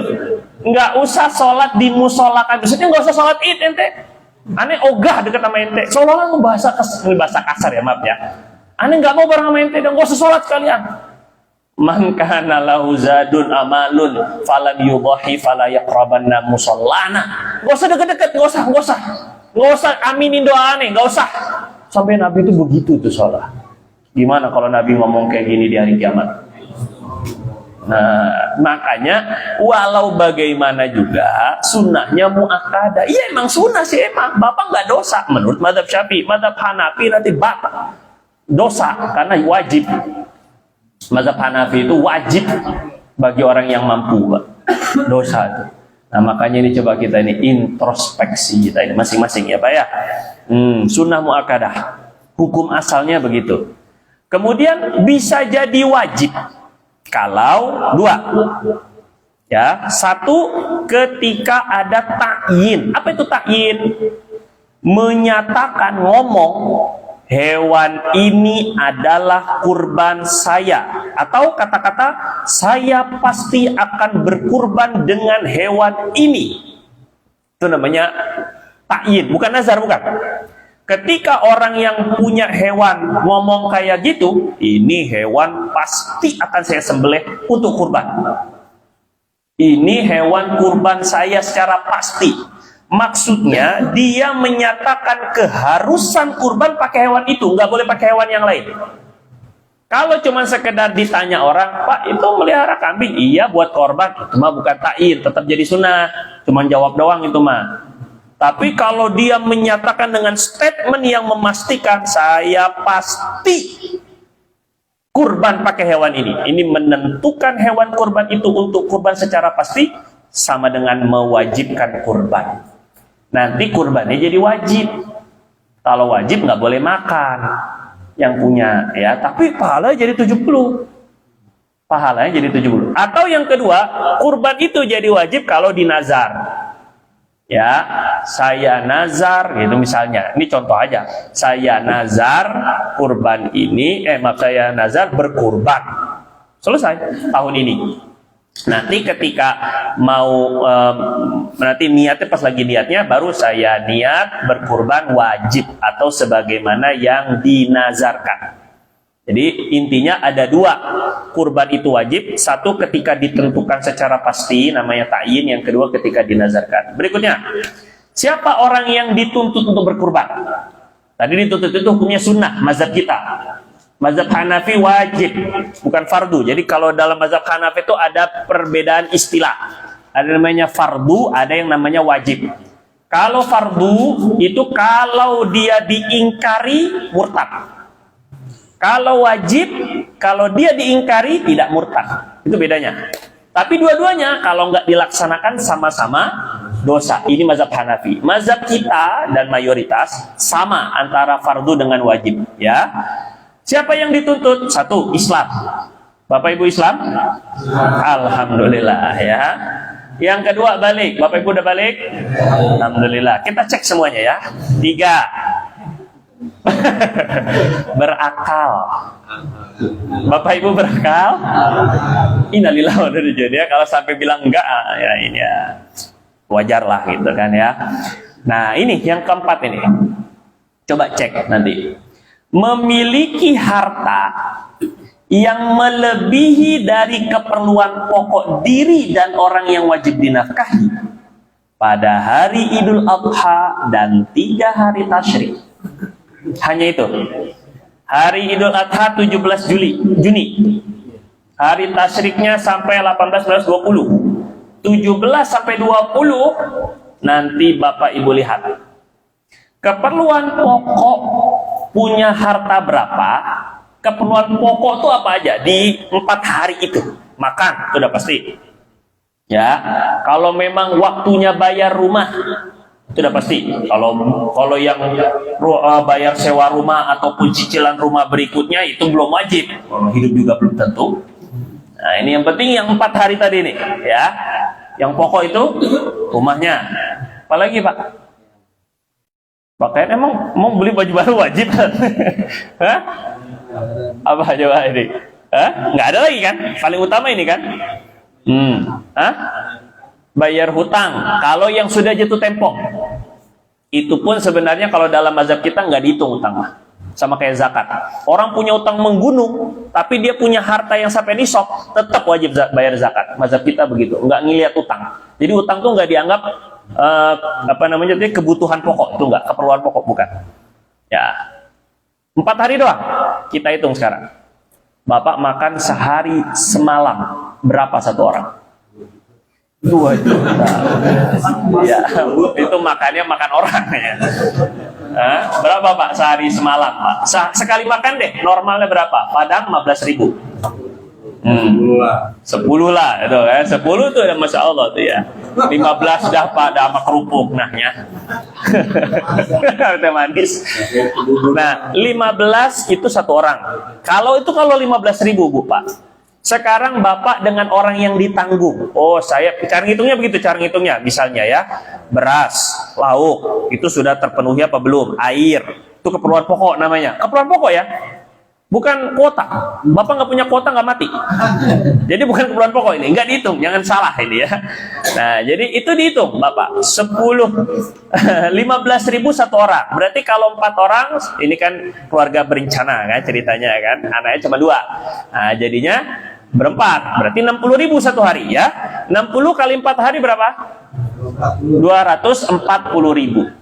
nggak usah sholat di musola kan, maksudnya nggak usah sholat id ente. Aneh ogah deket sama ente, seolah-olah bahasa kasar ya maaf ya. Aneh nggak mau bareng sama ente, dan nggak usah sholat kalian. Man kana lahu zadun amalun falam yudahi fala yaqrabanna musallana. Nggak usah deket-deket, nggak usah aminin doa aneh, nggak usah. Sampai Nabi itu begitu tuh sholat. Gimana kalau Nabi ngomong kayak gini di hari kiamat? Nah, makanya walau bagaimana juga sunnahnya muakkadah. Iya emang sunnah sih emang. Bapak nggak dosa menurut mazhab Syafi'i, mazhab Hanafi nanti bapak dosa karena wajib. Mazhab Hanafi itu wajib bagi orang yang mampu, Pak. Dosa itu. Nah, makanya ini coba kita ini introspeksi kita ini masing-masing ya, Pak ya. Sunnah muakkadah. Hukum asalnya begitu. Kemudian bisa jadi wajib. Kalau dua, ya satu ketika ada ta'yin. Apa itu ta'yin? Menyatakan ngomong hewan ini adalah kurban saya, atau kata-kata saya pasti akan berkurban dengan hewan ini. Itu namanya Ta'yin, bukan nazar, bukan. Ketika orang yang punya hewan ngomong kayak gitu, ini hewan pasti akan saya sembelih untuk kurban. Ini hewan kurban saya secara pasti. Maksudnya dia menyatakan keharusan kurban pakai hewan itu, nggak boleh pakai hewan yang lain. Kalau cuma sekedar ditanya orang, Pak itu melihara kambing, iya buat korban, itu mah bukan ta'yin, tetap jadi sunnah, cuma jawab doang itu mah. Tapi kalau dia menyatakan dengan statement yang memastikan saya pasti kurban pakai hewan ini menentukan hewan kurban itu untuk kurban secara pasti, sama dengan mewajibkan kurban. Nanti kurbannya jadi wajib. Kalau wajib nggak boleh makan yang punya, ya. Tapi pahalanya jadi 70. Pahalanya jadi 70. Atau yang kedua, kurban itu jadi wajib kalau dinazar. Ya, saya nazar gitu misalnya. Ini contoh aja. Saya nazar kurban ini, saya nazar berkurban. Selesai tahun ini. Nanti ketika mau nanti niatnya pas lagi niatnya baru saya niat berkurban wajib atau sebagaimana yang dinazarkan. Jadi intinya ada dua, kurban itu wajib, satu ketika ditentukan secara pasti namanya ta'yin, yang kedua ketika dinazarkan. Berikutnya, siapa orang yang dituntut untuk berkurban? Tadi dituntut itu hukumnya sunnah, mazhab kita. Mazhab Hanafi wajib, bukan fardu. Jadi kalau dalam mazhab Hanafi itu ada perbedaan istilah. Ada namanya fardu, ada yang namanya wajib. Kalau fardu itu kalau dia diingkari murtad. Kalau wajib, kalau dia diingkari tidak murtad. Itu bedanya. Tapi dua-duanya kalau nggak dilaksanakan sama-sama dosa. Ini mazhab Hanafi. Mazhab kita dan mayoritas sama antara fardu dengan wajib. Ya. Siapa yang dituntut? Satu, Islam. Bapak Ibu Islam? Alhamdulillah ya. Yang kedua balik. Bapak Ibu udah balik? Alhamdulillah. Kita cek semuanya ya. 3. Berakal. Bapak Ibu berakal? Innalillahi wa inna ilaihi raji'un. Kalau sampai bilang enggak, ya ini ya wajar lah gitu kan ya. Nah ini yang keempat ini. Coba cek nanti. Memiliki harta yang melebihi dari keperluan pokok diri dan orang yang wajib dinafkahi pada hari Idul Adha dan 3 hari tasyrik. Hanya itu. Hari Idul Adha 17 Juni. Hari tasyriknya sampai 18, 19, 20. 17 sampai 20 nanti Bapak Ibu lihat. Keperluan pokok punya harta berapa? Keperluan pokok itu apa aja di 4 hari itu? Makan, itu udah pasti. Ya, kalau memang waktunya bayar rumah itu udah pasti. Kalau yang bayar sewa rumah ataupun cicilan rumah berikutnya itu belum wajib. Hidup juga belum tentu. Nah, ini yang penting yang 4 hari tadi nih, ya. Yang pokok itu rumahnya. Apalagi, Pak? Pakaian emang mau beli baju baru wajib? Hah? Apa coba ini? Hah? Nggak ada lagi kan? Paling utama ini kan? Hah? Bayar hutang kalau yang sudah jatuh tempo. Itu pun sebenarnya kalau dalam mazhab kita nggak dihitung utang mah. Sama kayak zakat. Orang punya utang menggunung, tapi dia punya harta yang sampai nisab, tetap wajib bayar zakat. Mazhab kita begitu, nggak ngelihat utang. Jadi utang tuh nggak dianggap kebutuhan pokok, itu nggak, keperluan pokok, bukan. Ya, 4 hari doang. Kita hitung sekarang. Bapak makan sehari semalam berapa satu orang? 2 juta. Ya, itu makannya makan orang ya. Berapa Pak sehari semalam Pak? Sekali makan deh, normalnya berapa? Padang 15.000. 10 lah itu ya. 10 tuh udah Masya Allah tuh ya. 15 dah Pak, dah sama kerupuk nahnya. Udah manis. Nah, 15 itu satu orang. Kalau 15.000 Bu Pak. Sekarang Bapak dengan orang yang ditanggung. Oh, saya cara ngitungnya begitu, cara ngitungnya. Misalnya ya, beras, lauk, itu sudah terpenuhi apa belum? Air, itu keperluan pokok namanya. Keperluan pokok ya. Bukan kuota. Bapak nggak punya kuota nggak mati. Jadi bukan keperluan pokok ini, nggak dihitung, jangan salah ini ya. Nah, jadi itu dihitung, Bapak. 15.000 satu orang. Berarti kalau 4 orang, ini kan keluarga berencana kan ceritanya kan, anaknya cuma 2. Nah, jadinya berempat. Berarti 60.000 satu hari ya. 60 kali 4 hari berapa? 240.000.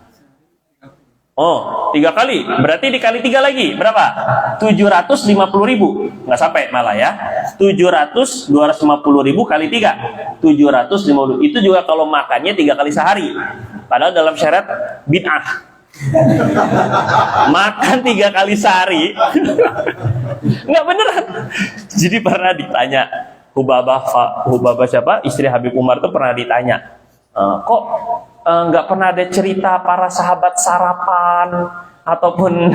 Oh, 3 kali. Berarti dikali 3 lagi. Berapa? 750.000. Nggak sampai malah ya. 250.000 kali 3. 750. Itu juga kalau makannya 3 kali sehari. Padahal dalam syarat bid'ah. Makan 3 kali sehari. Nggak beneran. Jadi pernah ditanya. Hubabah siapa? Istri Habib Umar itu pernah ditanya. Kok nggak pernah ada cerita para sahabat sarapan ataupun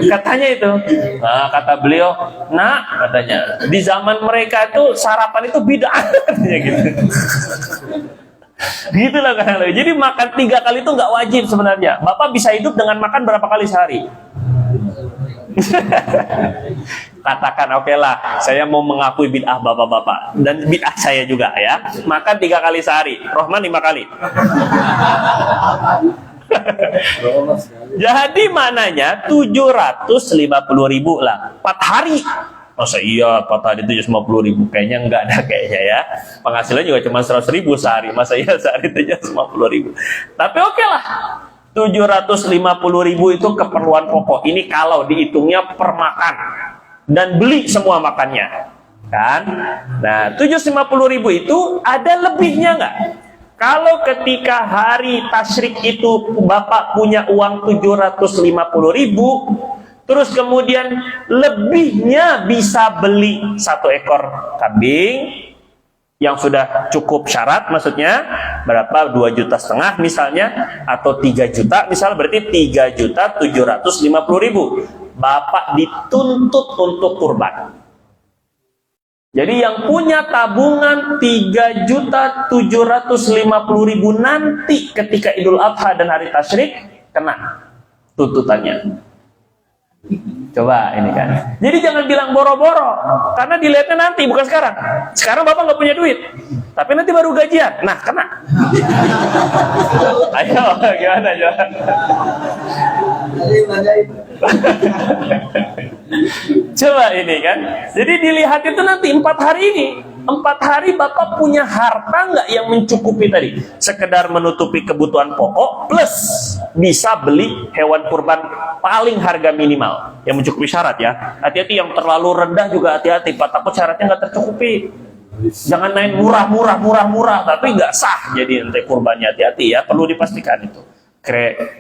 katanya itu, nah, kata beliau, nah katanya di zaman mereka itu sarapan itu bid'ah katanya gitu. Gitulah kan. Jadi makan 3 kali itu nggak wajib sebenarnya. Bapak bisa hidup dengan makan berapa kali sehari? Katakan oke lah, saya mau mengakui bid'ah bapak-bapak dan bid'ah saya juga ya. Makan 3 kali sehari, Rohman 5 kali. Jadi maknanya 750.000 lah 4 hari. Masa iya 4 hari 750.000? Kayaknya enggak ada kayaknya ya. Penghasilan juga cuma 100.000 sehari. Masa iya sehari 750.000? Tapi oke lah. 750.000 itu keperluan pokok. Ini kalau dihitungnya per makan dan beli semua makannya, kan? Nah, 750.000 itu ada lebihnya nggak? Kalau ketika hari tasyrik itu Bapak punya uang 750.000, terus kemudian lebihnya bisa beli 1 ekor kambing yang sudah cukup syarat, maksudnya berapa, 2,5 juta misalnya, atau 3 juta misal, berarti 3.750.000 Bapak dituntut untuk kurban. Jadi yang punya tabungan 3.750.000 nanti ketika Idul Adha dan hari tasyrik kena tuntutannya. Coba ini kan. Jadi jangan bilang boro-boro, karena dilihatnya nanti, bukan sekarang. Sekarang Bapak nggak punya duit, tapi nanti baru gajian. Nah, kena. Ayo, gimana coba? Coba ini kan. Jadi dilihat itu nanti 4 hari ini. 4 hari Bapak punya harta nggak yang mencukupi tadi? Sekedar menutupi kebutuhan pokok plus bisa beli hewan kurban paling harga minimal yang mencukupi syarat ya. Hati-hati yang terlalu rendah juga hati-hati Pak, takut syaratnya nggak tercukupi. Jangan main murah tapi nggak sah jadi nanti kurbannya, hati-hati ya, perlu dipastikan itu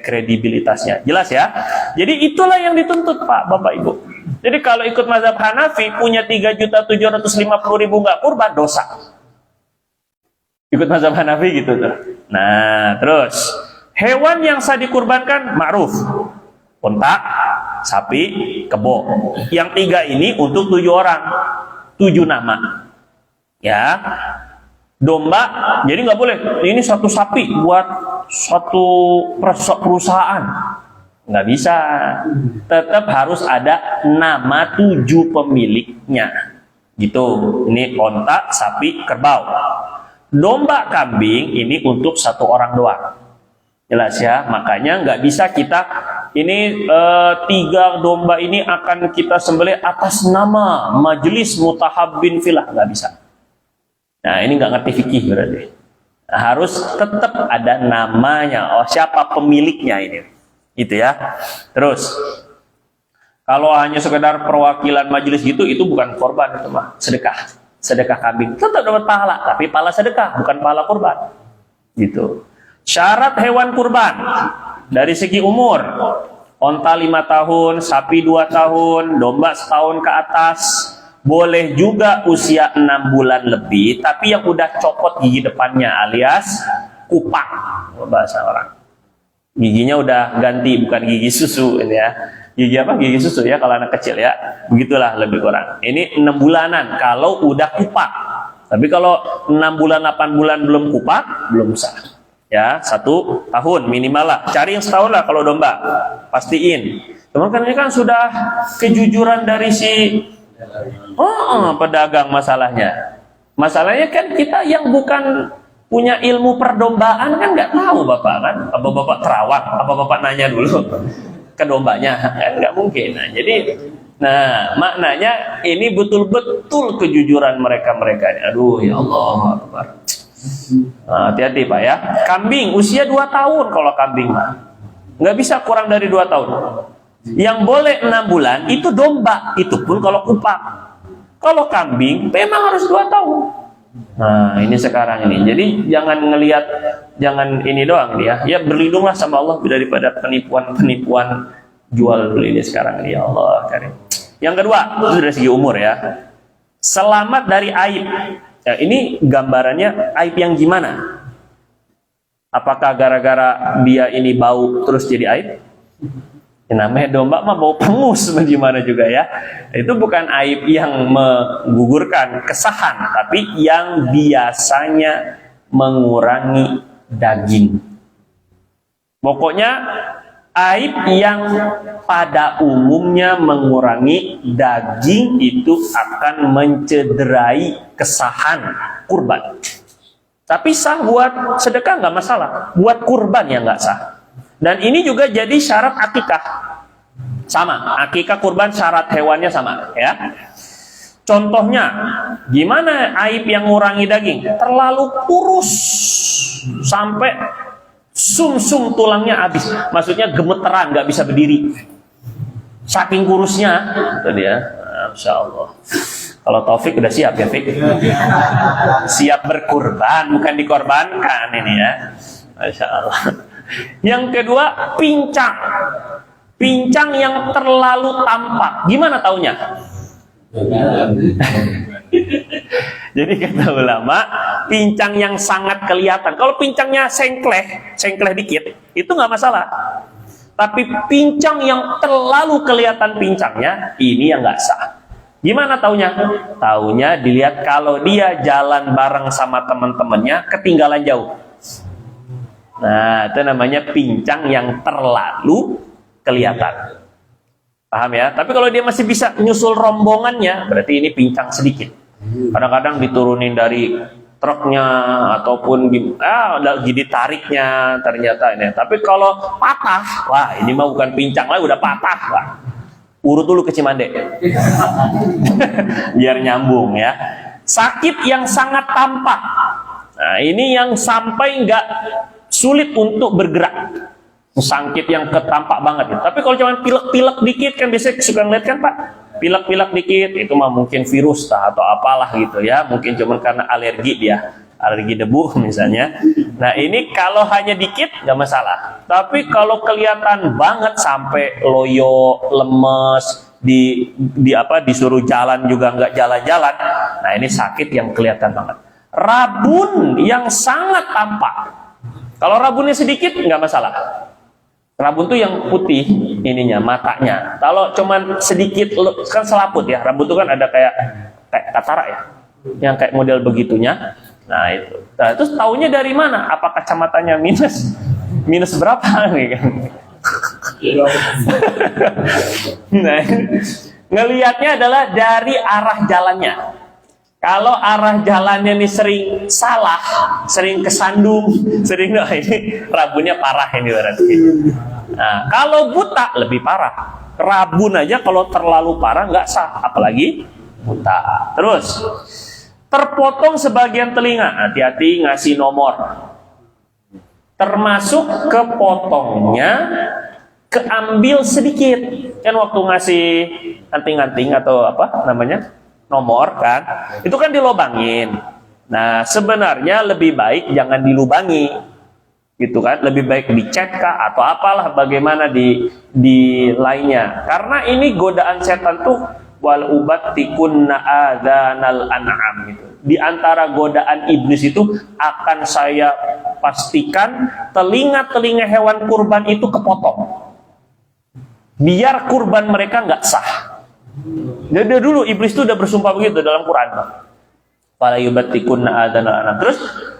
kredibilitasnya jelas ya. Jadi itulah yang dituntut Pak, Bapak Ibu. Jadi kalau ikut mazhab Hanafi punya 3.750.000 nggak kurban, dosa. Ikut mazhab Hanafi gitu tuh. Nah, terus hewan yang sah dikurbankan ma'ruf, unta, sapi, kebo. Yang 3 ini untuk 7 orang, 7 nama. Ya, domba, jadi nggak boleh. Ini 1 sapi buat 1 perusahaan, nggak bisa. Tetap harus ada nama 7 pemiliknya. Gitu. Ini onta, sapi, kerbau. Domba, kambing ini untuk 1 orang doang. Jelas ya. Makanya nggak bisa kita ini 3 domba ini akan kita sembelih atas nama majelis mutahabbin filah, nggak bisa. Nah, ini nggak ngerti fikih berarti. Nah, harus tetap ada namanya. Oh, siapa pemiliknya ini? Gitu ya. Terus, kalau hanya sekedar perwakilan majelis gitu, itu bukan korban, itu mah sedekah. Sedekah kambing. Tetap dapat pahala, tapi pahala sedekah, bukan pahala kurban. Gitu. Syarat hewan kurban dari segi umur. Onta 5 tahun, sapi 2 tahun, domba 1 tahun ke atas. Boleh juga usia 6 bulan lebih, tapi yang udah copot gigi depannya alias kupang bahasa orang. Giginya udah ganti, bukan gigi susu ini ya. Gigi apa? Gigi susu ya kalau anak kecil ya. Begitulah lebih kurang. Ini 6 bulanan kalau udah kupang. Tapi kalau 6 bulan 8 bulan belum kupang, belum sah. Ya, 1 tahun minimal lah. Cari yang setahun lah kalau domba. Pastiin. Cuman kan ini kan sudah kejujuran dari si pedagang masalahnya. Masalahnya kan kita yang bukan punya ilmu perdombaan kan nggak tahu Bapak kan. Apa Bapak terawat? Apa Bapak nanya dulu ke dombanya? Kan nggak mungkin. Nah, maknanya ini betul-betul kejujuran mereka-mereka. Aduh, ya Allah Akbar. Hati-hati Pak ya. Kambing usia 2 tahun kalau kambing mah. Nggak bisa kurang dari 2 tahun. Yang boleh 6 bulan itu domba. Itu pun kalau kupak. Kalau kambing memang harus 2 tahun. Nah ini sekarang ini. Jadi jangan ini doang dia. Ya berlindunglah sama Allah daripada penipuan-penipuan jual beli ini sekarang ini. Ya Allah karim. Yang kedua itu dari segi umur ya. Selamat dari aib. Ya, ini gambarannya aib yang gimana? Apakah gara-gara dia ini bau terus jadi aib? Ya, namanya domba mah bau pengus gimana juga ya. Itu bukan aib yang menggugurkan kesahan, tapi yang biasanya mengurangi daging. Pokoknya aib yang pada umumnya mengurangi daging itu akan mencederai kesahan kurban. Tapi sah buat sedekah nggak masalah, buat kurban yang nggak sah. Dan ini juga jadi syarat akikah. Sama, akikah kurban syarat hewannya sama ya. Contohnya, gimana aib yang mengurangi daging? Terlalu kurus sampai sum-sum tulangnya habis, maksudnya gemeteran, nggak bisa berdiri, saking kurusnya. Itu dia, Masya Allah. Kalau Taufik udah siap ya, Fik? Siap berkurban, bukan dikorbankan ini ya. Masya Allah. Yang kedua, pincang. Pincang yang terlalu tampak. Gimana taunya? Jadi kata ulama, pincang yang sangat kelihatan. Kalau pincangnya sengkleh dikit, itu nggak masalah. Tapi pincang yang terlalu kelihatan pincangnya, ini yang nggak sah. Gimana taunya? Taunya dilihat kalau dia jalan bareng sama teman-temannya, ketinggalan jauh. Nah, itu namanya pincang yang terlalu kelihatan. Paham ya? Tapi kalau dia masih bisa nyusul rombongannya, berarti ini pincang sedikit. Kadang-kadang diturunin dari truknya ataupun lagi ditariknya ternyata ini. Tapi kalau patah, wah ini mah bukan pincang lagi, udah patah. Wah. Urut dulu ke Cimande. Biar nyambung ya. Sakit yang sangat tampak. Nah, ini yang sampai nggak sulit untuk bergerak. Sakit yang ketampak banget. Tapi kalau cuma pilek-pilek dikit kan biasanya suka ngeliat kan Pak? Pilek-pilek dikit itu mah mungkin virus atau apalah gitu ya. Mungkin cuma karena alergi dia. Alergi debu misalnya. Nah ini kalau hanya dikit nggak masalah. Tapi kalau kelihatan banget sampai loyo, lemes, disuruh jalan juga nggak jalan-jalan. Nah ini sakit yang kelihatan banget. Rabun yang sangat tampak. Kalau rabunnya sedikit nggak masalah. Rabun tuh yang putih ininya, matanya. Kalau cuman sedikit kan selaput ya. Rabun tuh kan ada kayak katarak ya. Yang kayak model begitunya. Nah itu. Nah, terus taunya dari mana? Apa kacamatanya minus berapa nih kan? Nah, ngelihatnya adalah dari arah jalannya. Kalau arah jalannya nih sering salah, sering kesandung, ini rabunnya parah ini berarti. Nah, kalau buta lebih parah. Rabun aja kalau terlalu parah nggak sah, apalagi buta. Terus terpotong sebagian telinga, hati-hati ngasih nomor. Termasuk kepotongnya keambil sedikit. Kan waktu ngasih anting-anting atau apa namanya? Nomor kan, itu kan dilobangin. Nah, sebenarnya lebih baik jangan dilubangi. Gitu kan, lebih baik dicet kah atau apalah bagaimana di lainnya. Karena ini godaan setan tuh wal ubattikunna adzanal an'am gitu. Di antara godaan iblis itu akan saya pastikan telinga-telinga hewan kurban itu kepotong. Biar kurban mereka nggak sah. Jadi dulu iblis itu udah bersumpah begitu dalam Quran. Fala yubattikunna adzanal an'am. Terus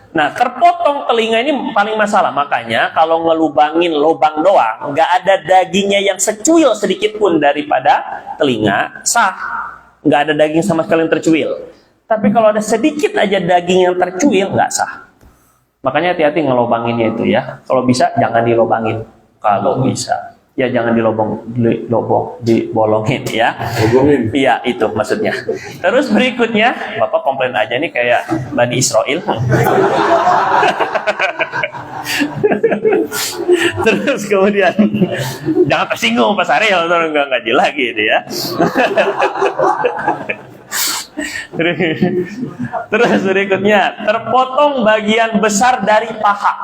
Nah, terpotong telinga ini paling masalah. Makanya kalau ngelubangin lubang doang, nggak ada dagingnya yang secuil sedikit pun daripada telinga, sah. Nggak ada daging sama sekali yang tercuil. Tapi kalau ada sedikit aja daging yang tercuil, nggak sah. Makanya hati-hati ngelobanginnya itu ya. Kalau bisa jangan dilobangin. Kalau bisa, ya jangan dibolongin ya. Iya, itu maksudnya. Terus berikutnya, Bapak komplain aja nih kayak Bani Israel. Terus kemudian jangan tersinggung Pak Saril, nggak ngaji lagi itu ya. Terus berikutnya, terpotong bagian besar dari paha.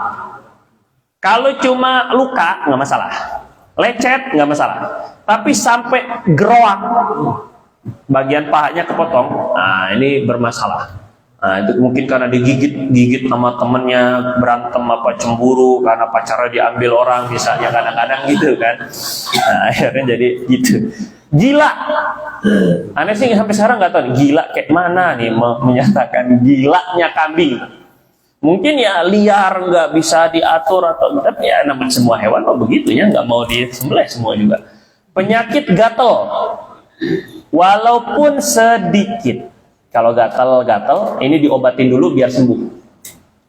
Kalau cuma luka nggak masalah, lecet nggak masalah. Tapi sampai geroak, bagian pahanya kepotong, nah ini bermasalah. Nah, itu mungkin karena digigit sama temennya, berantem apa cemburu karena pacarnya diambil orang misalnya, kadang-kadang gitu kan. Nah, akhirnya jadi gitu. Gila, aneh sih sampai sekarang nggak tahu nih, gila kayak mana nih menyatakan gilanya kambing. Mungkin ya liar, nggak bisa diatur atau, tapi ya namanya semua hewan kok begitu ya, nggak mau disembelih semua juga. Penyakit gatel, walaupun sedikit. Kalau gatel ini diobatin dulu biar sembuh,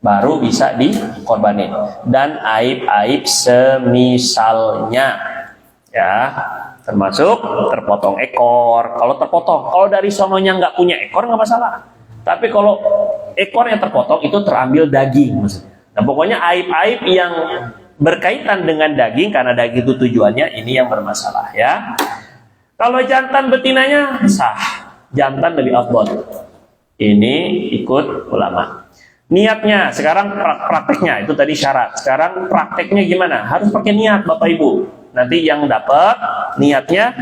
baru bisa dikorbanin. Dan aib-aib semisalnya, ya, termasuk terpotong ekor. Kalau terpotong, kalau dari sononya nggak punya ekor nggak masalah. Tapi kalau ekor yang terpotong itu terambil daging maksudnya. Nah pokoknya aib-aib yang berkaitan dengan daging, karena daging itu tujuannya, ini yang bermasalah ya. Kalau jantan betinanya sah, jantan lebih afdal. Ini ikut ulama. Niatnya sekarang prakteknya itu tadi syarat. Sekarang prakteknya gimana? Harus pakai niat Bapak Ibu. Nanti yang dapat niatnya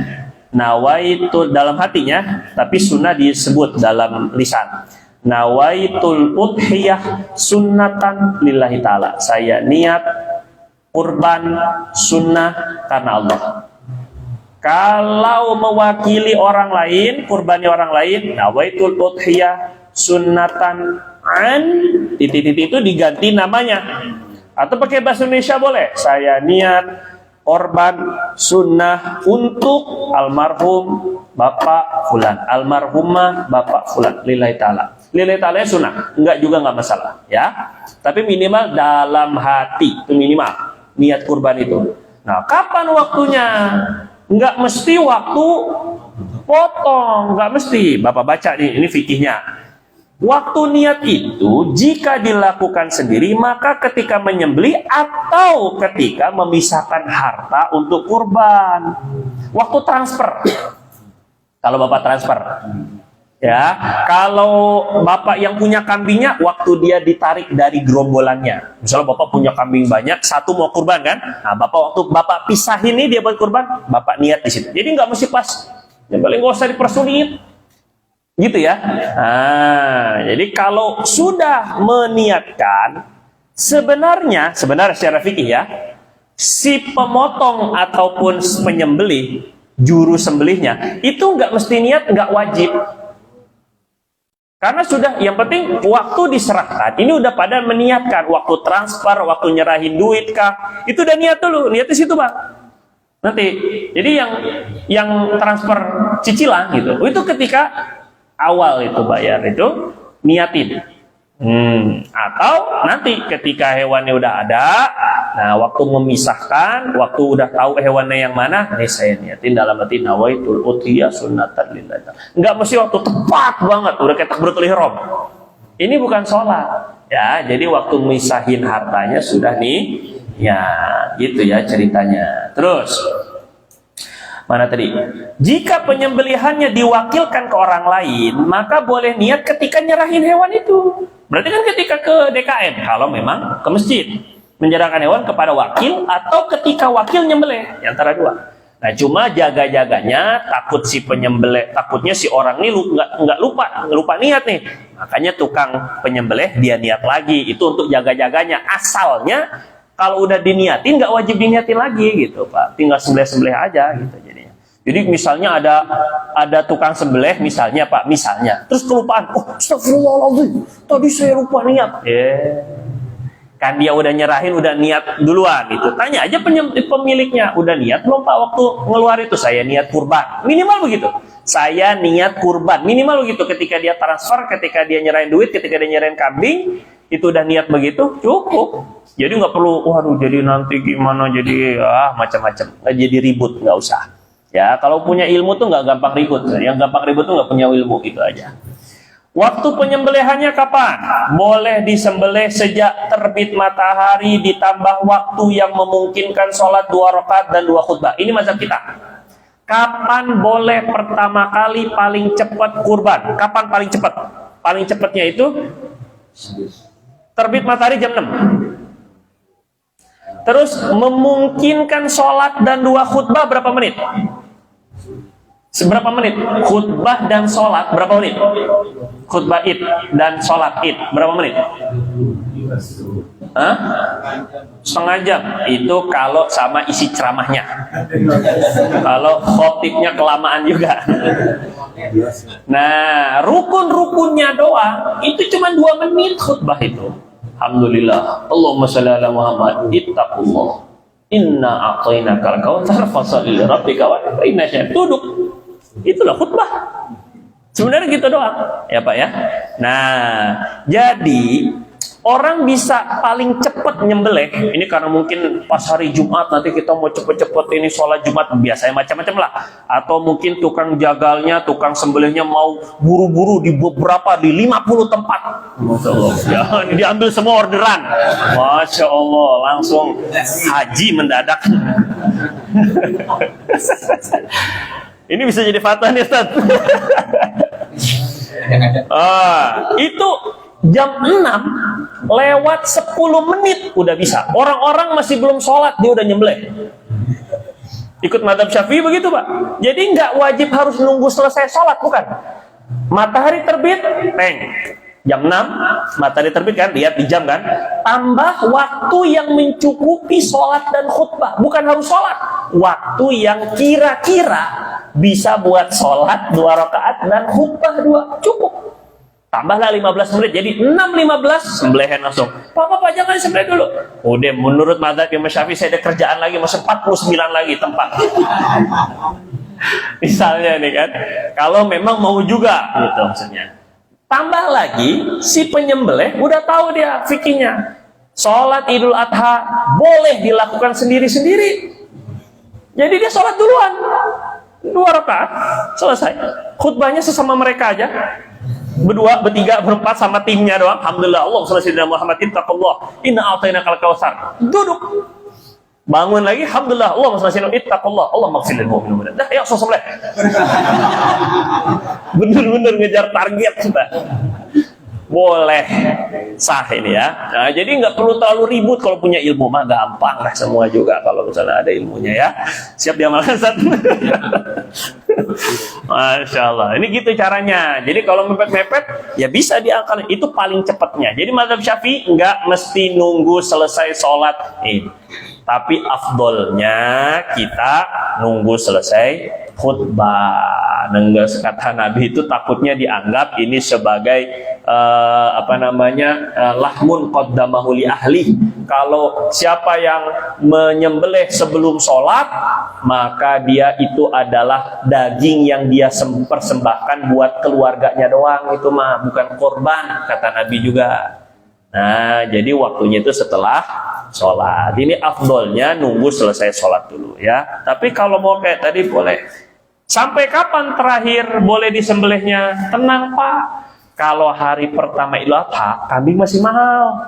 nawaitu dalam hatinya, tapi sunnah disebut dalam lisan. Nawaitul udhiyah sunnatan lillahi ta'ala. Saya niat kurban sunnah karena Allah. Kalau mewakili orang lain, kurbani orang lain, nawaitul udhiyah sunnatan an titik-titik itu diganti namanya. Atau pakai bahasa Indonesia boleh. Saya niat korban sunnah untuk almarhum Bapak Fulan, almarhumah Bapak Fulan, lillahi ta'ala. Lillahi ta'ala sunnah, enggak juga enggak masalah ya. Tapi minimal dalam hati, itu minimal niat kurban itu. Nah, kapan waktunya? Enggak mesti waktu potong, enggak mesti. Bapak baca nih, ini fikihnya. Waktu niat itu jika dilakukan sendiri, maka ketika menyembelih atau ketika memisahkan harta untuk kurban. Waktu transfer. Kalau Bapak transfer. Ya, kalau Bapak yang punya kambingnya, waktu dia ditarik dari gerombolannya. Misalnya Bapak punya kambing banyak, satu mau kurban kan? Nah, waktu Bapak pisahin ini dia buat kurban, Bapak niat di situ. Jadi nggak mesti pas. Yang paling nggak usah dipersulit. Gitu ya. Nah, jadi kalau sudah meniatkan, sebenarnya secara fikih ya, si pemotong ataupun penyembelih, juru sembelihnya itu nggak mesti niat, nggak wajib. Karena sudah, yang penting waktu diserahkan, ini udah pada meniatkan, waktu transfer, waktu nyerahin duit kah, itu udah niat dulu, niat di situ Bang. Nanti, jadi yang transfer cicilan gitu, itu ketika awal itu bayar itu niatin. Atau nanti ketika hewannya udah ada, nah waktu memisahkan, waktu udah tahu hewannya yang mana, nih saya niatin dalam hati nawaitul udhiyah sunnatan lillahi. Enggak mesti waktu tepat banget, udah kayak takbiratul ihram. Ini bukan sholat, ya. Jadi waktu misahin hartanya sudah nih, ya gitu ya ceritanya. Terus mana tadi? Jika penyembelihannya diwakilkan ke orang lain, maka boleh niat ketika nyerahin hewan itu. Berarti kan ketika ke DKM, kalau memang ke masjid, menyerahkan hewan kepada wakil atau ketika wakil nyembelih, antara dua. Nah, cuma jaga-jaganya takut si penyembelih, takutnya si orang ini nggak lupa niat nih. Makanya tukang penyembelih dia niat lagi, itu untuk jaga-jaganya. Asalnya kalau udah diniatin nggak wajib diniatin lagi gitu Pak, tinggal sembelih-sembelih aja gitu jadinya. Jadi misalnya ada tukang sembelih misalnya Pak, misalnya. Terus kelupaan, oh astagfirullahaladzim, tadi saya lupa niat. Kan dia udah nyerahin, udah niat duluan gitu. Tanya aja pemiliknya, udah niat belum Pak waktu ngeluar itu? Saya niat kurban. Minimal begitu. Saya niat kurban. Minimal begitu. Ketika dia transfer, ketika dia nyerahin duit, ketika dia nyerahin kambing, itu udah niat begitu, cukup. Jadi nggak perlu, waduh jadi nanti gimana, jadi macam-macam. Nggak jadi ribut, nggak usah. Ya, kalau punya ilmu tuh nggak gampang ribut. Yang gampang ribut tuh nggak punya ilmu, gitu aja. Waktu penyembelihannya kapan? Boleh disembelih sejak terbit matahari ditambah waktu yang memungkinkan sholat 2 rakaat dan 2 khutbah. Ini mazhab kita. Kapan boleh pertama kali paling cepat kurban? Kapan paling cepat? Paling cepatnya itu terbit matahari jam 6. Terus memungkinkan sholat dan 2 khutbah berapa menit? Seberapa menit? Khutbah dan sholat berapa menit? Khutbah id dan sholat id berapa menit? Setengah jam. Itu kalau sama isi ceramahnya. Kalau khotibnya kelamaan juga. Nah, rukun-rukunnya doa itu cuma 2 menit khutbah itu. Alhamdulillah. Allahumma shalli ala Muhammad. Ittaqullah. Inna a'tainakal kautsar fasholli li rabbika wanhar. Duduk. Itulah khutbah. Sebenarnya gitu doang, ya Pak ya. Nah, jadi orang bisa paling cepat nyembelih. Ini karena mungkin pas hari Jumat nanti kita mau cepet-cepet ini sholat Jumat, biasanya macam-macam lah. Atau mungkin tukang jagalnya, tukang sembelihnya mau buru-buru di 50 tempat. Masya Allah. Ya, diambil semua orderan. Masya Allah, langsung haji mendadak. Ini bisa jadi fatwa nih Ustaz. Itu jam 6 lewat 10 menit udah bisa. Orang-orang masih belum sholat dia udah nyembelih. Ikut mazhab Syafi'i begitu Pak. Jadi nggak wajib harus nunggu selesai sholat, bukan. Matahari terbit, jam 6 matahari terbit kan, lihat di jam kan. Tambah waktu yang mencukupi sholat dan khutbah. Bukan harus sholat. Waktu yang kira-kira bisa buat sholat 2 rakaat dan khutbah 2, cukup. Tambahlah 15 menit, jadi 6.15 sembelihan langsung. Pak jangan sembelih dulu. Udah, menurut mazhab Imam Syafi'i saya ada kerjaan lagi, masuk 49 lagi tempat. Misalnya nih kan, kalau memang mau juga gitu maksudnya. Tambah lagi, si penyembelih udah tahu dia fikihnya. Sholat Idul Adha boleh dilakukan sendiri-sendiri. Jadi dia sholat duluan. 2 rakaat selesai. Khutbahnya sesama mereka aja. Berdua, bertiga, berempat sama timnya doang. Alhamdulillah, Allahumma shalli ala Muhammad. Ittaqullah. Inna a'tainakal kautsar. Duduk. Bangun lagi, alhamdulillah, Allahumma shalli ala Ittaqullah. Allahumma ighfir lil mu'minin. Dah, ya sembelih. Bener-bener ngejar target sudah. Boleh sah ini ya. Nah, jadi nggak perlu terlalu ribut. Kalau punya ilmu mah gampang lah semua juga kalau misalnya ada ilmunya ya. Siap diamalkan Ustaz. Masya Allah. Ini gitu caranya. Jadi kalau mepet-mepet ya bisa diangkat. Itu paling cepatnya. Jadi mazhab Syafi'i nggak mesti nunggu selesai sholat ini. Tapi afdolnya kita nunggu selesai khutbah. Nenggal kata Nabi itu takutnya dianggap ini sebagai lahmun qaddamahu li ahli. Kalau siapa yang menyembelih sebelum sholat, maka dia itu adalah daging yang dia persembahkan buat keluarganya doang. Itu mah bukan korban, kata Nabi juga. Nah, jadi waktunya itu setelah sholat. Ini afdolnya nunggu selesai sholat dulu ya. Tapi kalau mau kayak tadi boleh. Sampai kapan terakhir boleh disembelihnya? Tenang Pak. Kalau hari pertama Idul Adha, kambing masih mahal.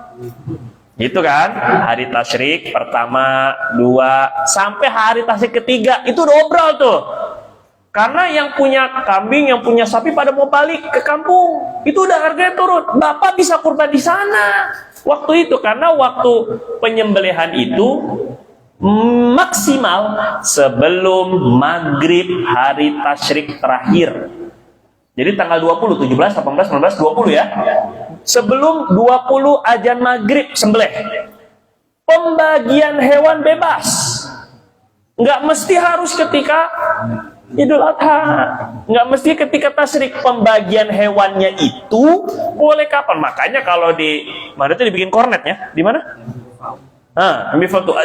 Gitu kan? Hari tasyrik pertama, 2, sampai hari tasyrik ketiga itu udah obral tuh. Karena yang punya kambing, yang punya sapi pada mau balik ke kampung, itu udah harganya turun. Bapak bisa kurban di sana waktu itu, karena waktu penyembelihan itu maksimal sebelum maghrib hari tasyrik terakhir. Jadi tanggal 20, 17, 18, 19, 20 ya. Sebelum 20 azan maghrib sembelih. Pembagian hewan bebas. Nggak mesti harus ketika Idul Adha. Nggak mesti ketika tasyrik, pembagian hewannya itu boleh kapan. Makanya kalau di mana itu dibikin kornetnya? Di mana?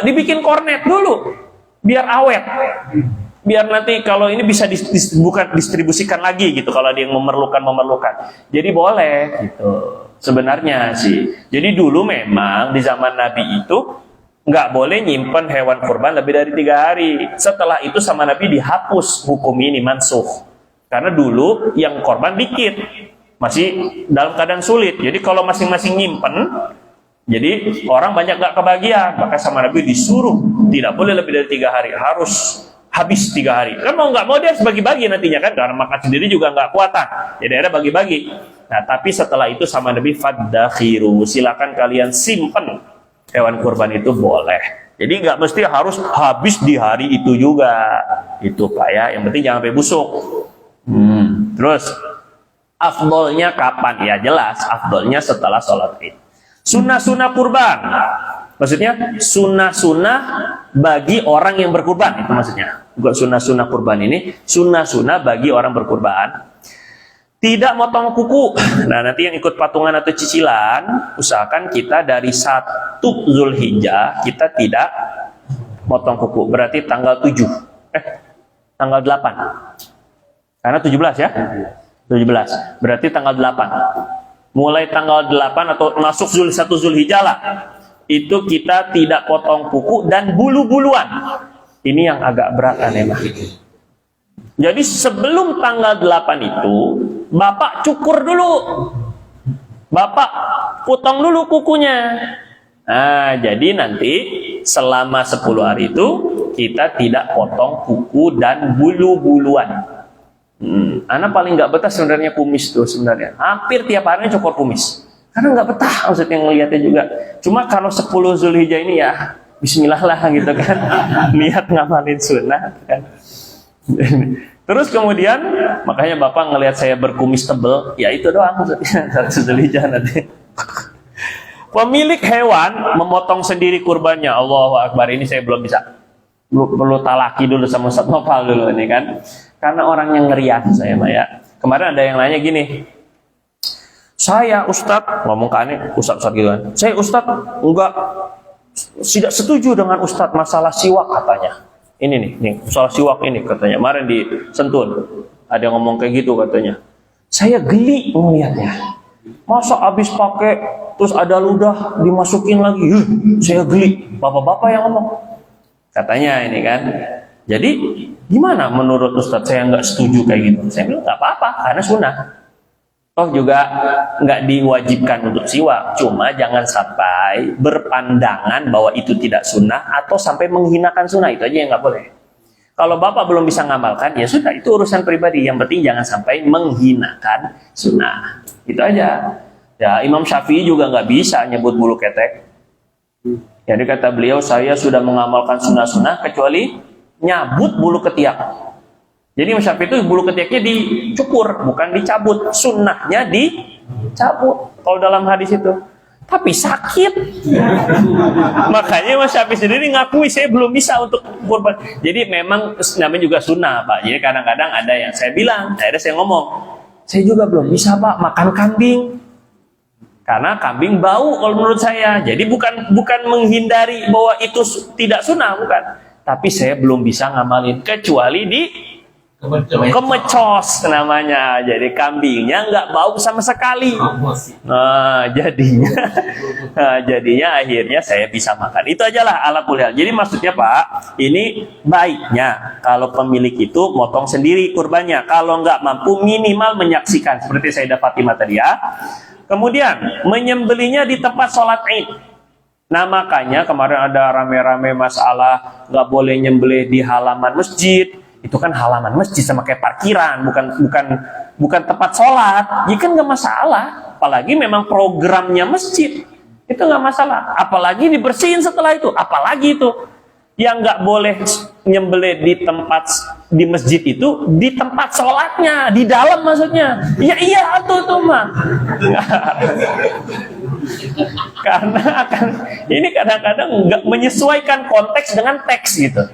Dibikin kornet dulu biar awet. Biar nanti kalau ini bisa distribusikan lagi gitu kalau ada yang memerlukan. Jadi boleh gitu. Sebenarnya sih. Jadi dulu memang di zaman Nabi itu nggak boleh nyimpen hewan kurban lebih dari 3 hari. Setelah itu sama Nabi dihapus hukum ini, mansuh. Karena dulu yang korban dikit, masih dalam keadaan sulit. Jadi kalau masing-masing nyimpen, jadi orang banyak nggak kebagian. Maka sama Nabi disuruh tidak boleh lebih dari 3 hari, harus habis 3 hari. Kan mau nggak mau dia harus bagi-bagi nantinya kan, karena makan sendiri juga nggak kuatan. Jadi akhirnya bagi-bagi. Nah, tapi setelah itu sama Nabi fadakhiru, silakan kalian simpen hewan kurban itu boleh. Jadi nggak mesti harus habis di hari itu juga. Itu Pak ya, yang penting jangan sampai busuk. Terus afdolnya kapan? Ya jelas, afdolnya setelah sholat Id. Sunnah-sunnah kurban. Maksudnya sunnah-sunnah bagi orang yang berkurban. Itu maksudnya. Bukan sunnah-sunnah kurban ini, sunnah-sunnah bagi orang berkurban. Tidak motong kuku. Nah, nanti yang ikut patungan atau cicilan, usahakan kita dari 1 Zulhijjah kita tidak motong kuku. Berarti tanggal 7. Tanggal 8. Karena 17 ya? 17. Berarti tanggal 8. Mulai tanggal 8 atau masuk 1 Zulhijjah lah. Itu kita tidak potong kuku dan bulu-buluan. Ini yang agak berat memang. Jadi sebelum tanggal 8 itu, Bapak cukur dulu. Bapak potong dulu kukunya. Nah, jadi nanti selama 10 hari itu kita tidak potong kuku dan bulu-buluan. Anak paling nggak betah sebenarnya kumis tuh sebenarnya. Hampir tiap hari cukur kumis. Karena nggak betah maksudnya ngelihatnya juga. Cuma kalau 10 Zulhijjah ini ya bismillah lah gitu kan. Niat ngamalin sunnah kan. Terus kemudian makanya Bapak ngelihat saya berkumis tebel, ya itu doang maksudnya 1 Zulhijjah nanti. Pemilik hewan memotong sendiri kurbannya. Allahu Akbar, ini saya belum bisa. Perlu talaki dulu sama Ustaz Nopal dulu ini kan. Karena orang yang ngeriak saya Pak ya. Kemarin ada yang nanya gini. Saya Ustadz, ngomong ke aneh, Ustadz gitu kan. Saya Ustadz tidak setuju dengan Ustadz masalah siwak katanya. Ini nih, soal siwak ini katanya. Kemarin di Sentul ada yang ngomong kayak gitu katanya. Saya geli melihatnya. Masa habis pakai terus ada ludah dimasukin lagi? Saya geli. Bapak-bapak yang ngomong. Katanya ini kan. Jadi gimana menurut Ustadz? Saya nggak setuju kayak gitu. Saya bilang nggak apa-apa karena sunnah. Toh juga nggak diwajibkan untuk siwak, cuma jangan sampai berpandangan bahwa itu tidak sunnah atau sampai menghinakan sunnah, itu aja yang nggak boleh. Kalau Bapak belum bisa ngamalkan, ya sudah, itu urusan pribadi. Yang penting jangan sampai menghinakan sunnah, itu aja. Ya Imam Syafi'i juga nggak bisa nyebut bulu ketek. Jadi kata beliau, saya sudah mengamalkan sunnah-sunnah kecuali nyabut bulu ketiak. Jadi Imam Syafi'i itu bulu ketiaknya dicukur, bukan dicabut. Sunnahnya dicabut kalau dalam hadis itu. Tapi sakit. Makanya Imam Syafi'i sendiri ngakui, saya belum bisa untuk kurban. Jadi memang namanya juga sunnah Pak. Jadi kadang-kadang ada yang saya bilang, akhirnya saya ngomong, saya juga belum bisa Pak makan kambing. Karena kambing bau kalau menurut saya. Jadi bukan menghindari bahwa itu tidak sunnah, bukan. Tapi saya belum bisa ngamalin kecuali di kemecos namanya. Jadi kambingnya nggak bau sama sekali. Jadinya akhirnya saya bisa makan. Itu ajalah ala kulli hal. Jadi maksudnya Pak, ini baiknya kalau pemilik itu motong sendiri kurbannya. Kalau nggak mampu minimal menyaksikan seperti Sayyidah Fatimah tadi ya. Kemudian menyembelinya di tempat sholat Id. Nah makanya kemarin ada rame-rame masalah nggak boleh nyembelih di halaman masjid. Itu kan halaman masjid sama kayak parkiran, bukan tempat sholat. Ya kan nggak masalah. Apalagi memang programnya masjid, itu nggak masalah. Apalagi dibersihin setelah itu, apalagi itu yang nggak boleh nyembelih di masjid itu di tempat sholatnya, di dalam maksudnya. Ya iya tuh mah. Karena ini kadang-kadang nggak menyesuaikan konteks dengan teks gitu.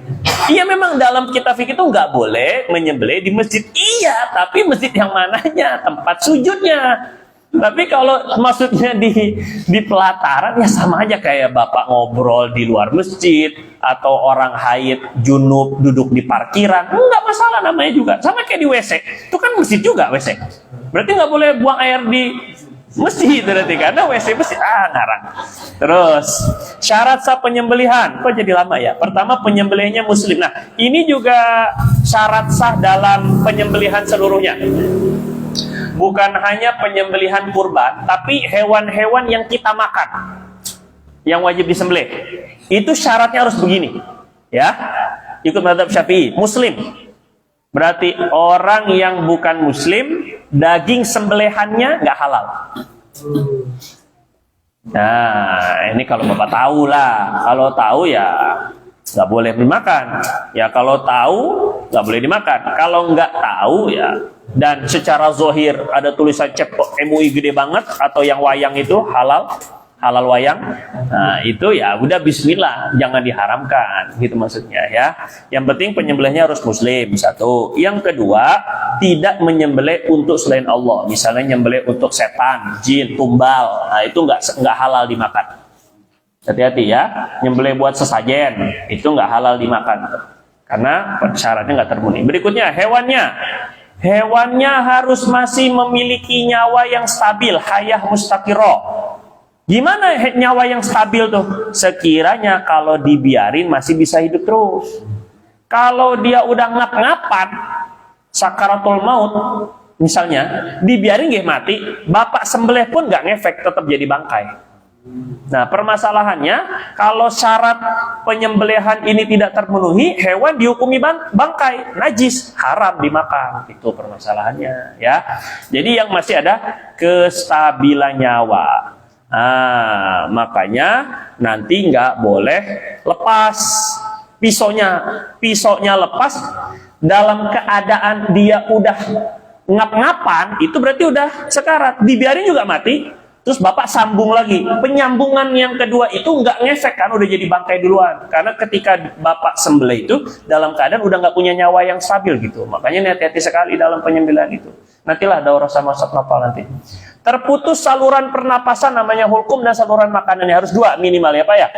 Iya memang dalam kitab fikih itu nggak boleh menyembelih di masjid. Iya, tapi masjid yang mananya? Tempat sujudnya. Tapi kalau maksudnya di pelataran ya sama aja kayak bapak ngobrol di luar masjid atau orang haid junub duduk di parkiran, nggak masalah namanya juga. Sama kayak di WC, itu kan masjid juga WC. Berarti nggak boleh buang air di masjid berarti karena WC masjid ngarang. Terus syarat sah penyembelihan, kok jadi lama ya? Pertama penyembelihnya muslim. Nah ini juga syarat sah dalam penyembelihan seluruhnya. Bukan hanya penyembelihan kurban, tapi hewan-hewan yang kita makan, yang wajib disembelih. Itu syaratnya harus begini, ya. Ikut mazhab Syafi'i, muslim. Berarti orang yang bukan muslim, daging sembelihannya nggak halal. Nah, ini kalau bapak tahu lah. Kalau tahu ya nggak boleh dimakan. Ya kalau tahu nggak boleh dimakan. Kalau nggak tahu ya. Dan secara zohir ada tulisan cep MUI gede banget atau yang wayang itu halal wayang. Nah itu ya udah bismillah, jangan diharamkan gitu maksudnya ya. Yang penting penyembelihnya harus muslim, satu. Yang kedua, tidak menyembelih untuk selain Allah. Misalnya nyembelih untuk setan, jin, tumbal. Nah itu nggak halal dimakan. Hati-hati ya, nyembelih buat sesajen itu nggak halal dimakan karena syaratnya nggak terpenuhi. Berikutnya Hewannya harus masih memiliki nyawa yang stabil, hayah mustaqirah. Gimana nyawa yang stabil tuh? Sekiranya kalau dibiarin masih bisa hidup terus. Kalau dia udah ngap-ngapan, sakaratul maut, misalnya, dibiarin nggih mati, bapak sembelih pun nggak ngefek, tetap jadi bangkai. Nah permasalahannya kalau syarat penyembelihan ini tidak terpenuhi, hewan dihukumi bangkai, najis, haram dimakan. Itu permasalahannya ya. Jadi yang masih ada kestabilan nyawa. Makanya nanti nggak boleh lepas pisaunya lepas dalam keadaan dia udah ngap-ngapan, itu berarti udah sekarat, dibiarin juga mati. Terus bapak sambung lagi, penyambungan yang kedua itu nggak ngefek kan, udah jadi bangkai duluan. Karena ketika bapak sembelih itu dalam keadaan udah nggak punya nyawa yang stabil gitu. Makanya hati-hati sekali dalam penyembelihan itu. Nantilah daurah sama Ustaz Nopal nanti. Terputus saluran pernapasan namanya hulkum, dan saluran makanannya harus dua minimal ya Pak ya.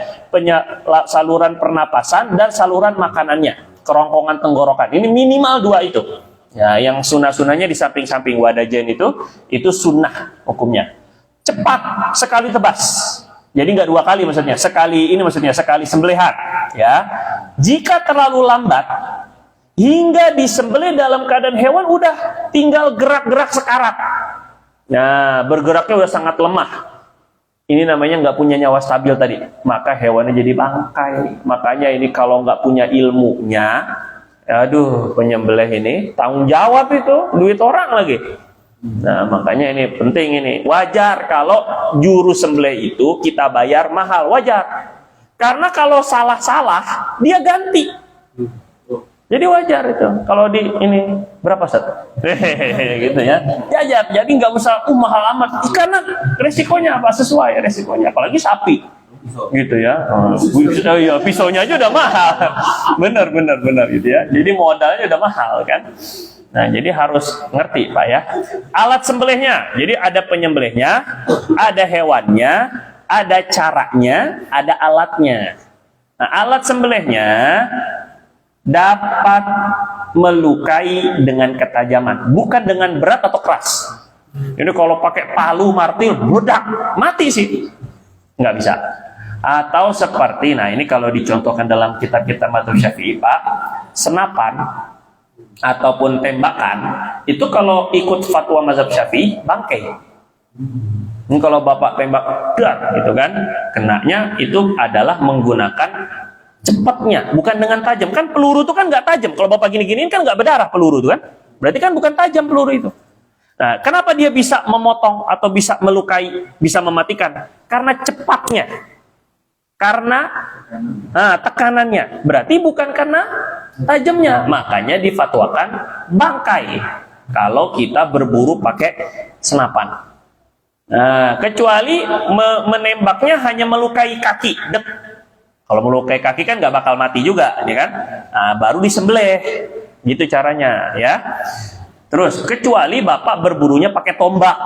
Saluran pernapasan dan saluran makanannya, kerongkongan tenggorokan. Ini minimal dua itu. Ya, yang sunnah-sunnahnya di samping-samping wadah jen itu sunnah hukumnya. Cepat sekali tebas, jadi nggak dua kali maksudnya, sekali sembelihan ya. Jika terlalu lambat hingga disembelih dalam keadaan hewan udah tinggal gerak-gerak sekarat, nah bergeraknya udah sangat lemah, ini namanya nggak punya nyawa stabil tadi, maka hewannya jadi bangkai. Makanya ini kalau nggak punya ilmunya, aduh, penyembelih ini tanggung jawab, itu duit orang lagi. Nah makanya ini penting, ini wajar kalau juru sembelih itu kita bayar mahal, wajar. Karena kalau salah-salah dia ganti, jadi wajar itu. Kalau di ini berapa Ustaz? Gitu ya. Jadi nggak usah mahal amat, karena resikonya apa, sesuai resikonya, apalagi sapi gitu ya. Ya pisaunya aja udah mahal. Bener gitu ya. Jadi modalnya udah mahal kan. Nah, jadi harus ngerti Pak ya. Alat sembelihnya, jadi ada penyembelihnya, ada hewannya, ada caranya, ada alatnya. Nah, alat sembelihnya dapat melukai dengan ketajaman, bukan dengan berat atau keras. Ini kalau pakai palu martil, meledak, mati sih, nggak bisa. Atau seperti, nah ini kalau dicontohkan dalam kitab-kitab mazhab Syafi'i Pak, senapan ataupun tembakan itu kalau ikut fatwa mazhab Syafi'i bangkai. Ini kalau bapak tembak dar gitu kan, kenanya itu adalah menggunakan cepatnya, bukan dengan tajam. Kan peluru itu kan nggak tajam. Kalau bapak gini-giniin kan nggak berdarah peluru itu kan, berarti kan bukan tajam peluru itu. Nah, kenapa dia bisa memotong atau bisa melukai, bisa mematikan? Karena cepatnya, karena tekanannya. Berarti bukan karena tajamnya, makanya difatwakan bangkai kalau kita berburu pakai senapan. Nah, kecuali menembaknya hanya melukai kaki, Kalau melukai kaki kan nggak bakal mati juga, ya kan? Nah, baru disembelih, gitu caranya, ya. Terus kecuali bapak berburunya pakai tombak,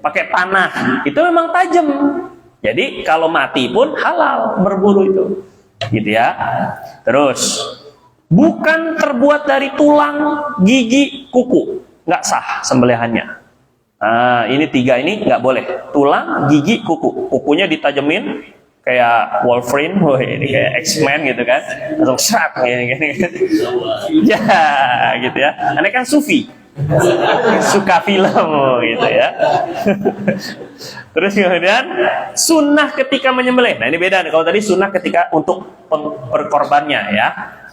pakai panah, itu memang tajam. Jadi kalau mati pun halal berburu itu, gitu ya. Terus bukan terbuat dari tulang, gigi, kuku, nggak sah sembelihannya. Nah, ini 3 ini nggak boleh. Tulang, gigi, kuku. Kukunya ditajemin kayak Wolverine, ini kayak X-Men gitu kan, langsung syak gini. Ya, gitu ya. Aneh kan sufi, suka film gitu ya. Terus kemudian sunnah ketika menyembelih. Nah, ini beda nih. Kalau tadi sunnah ketika untuk berkorbannya ya.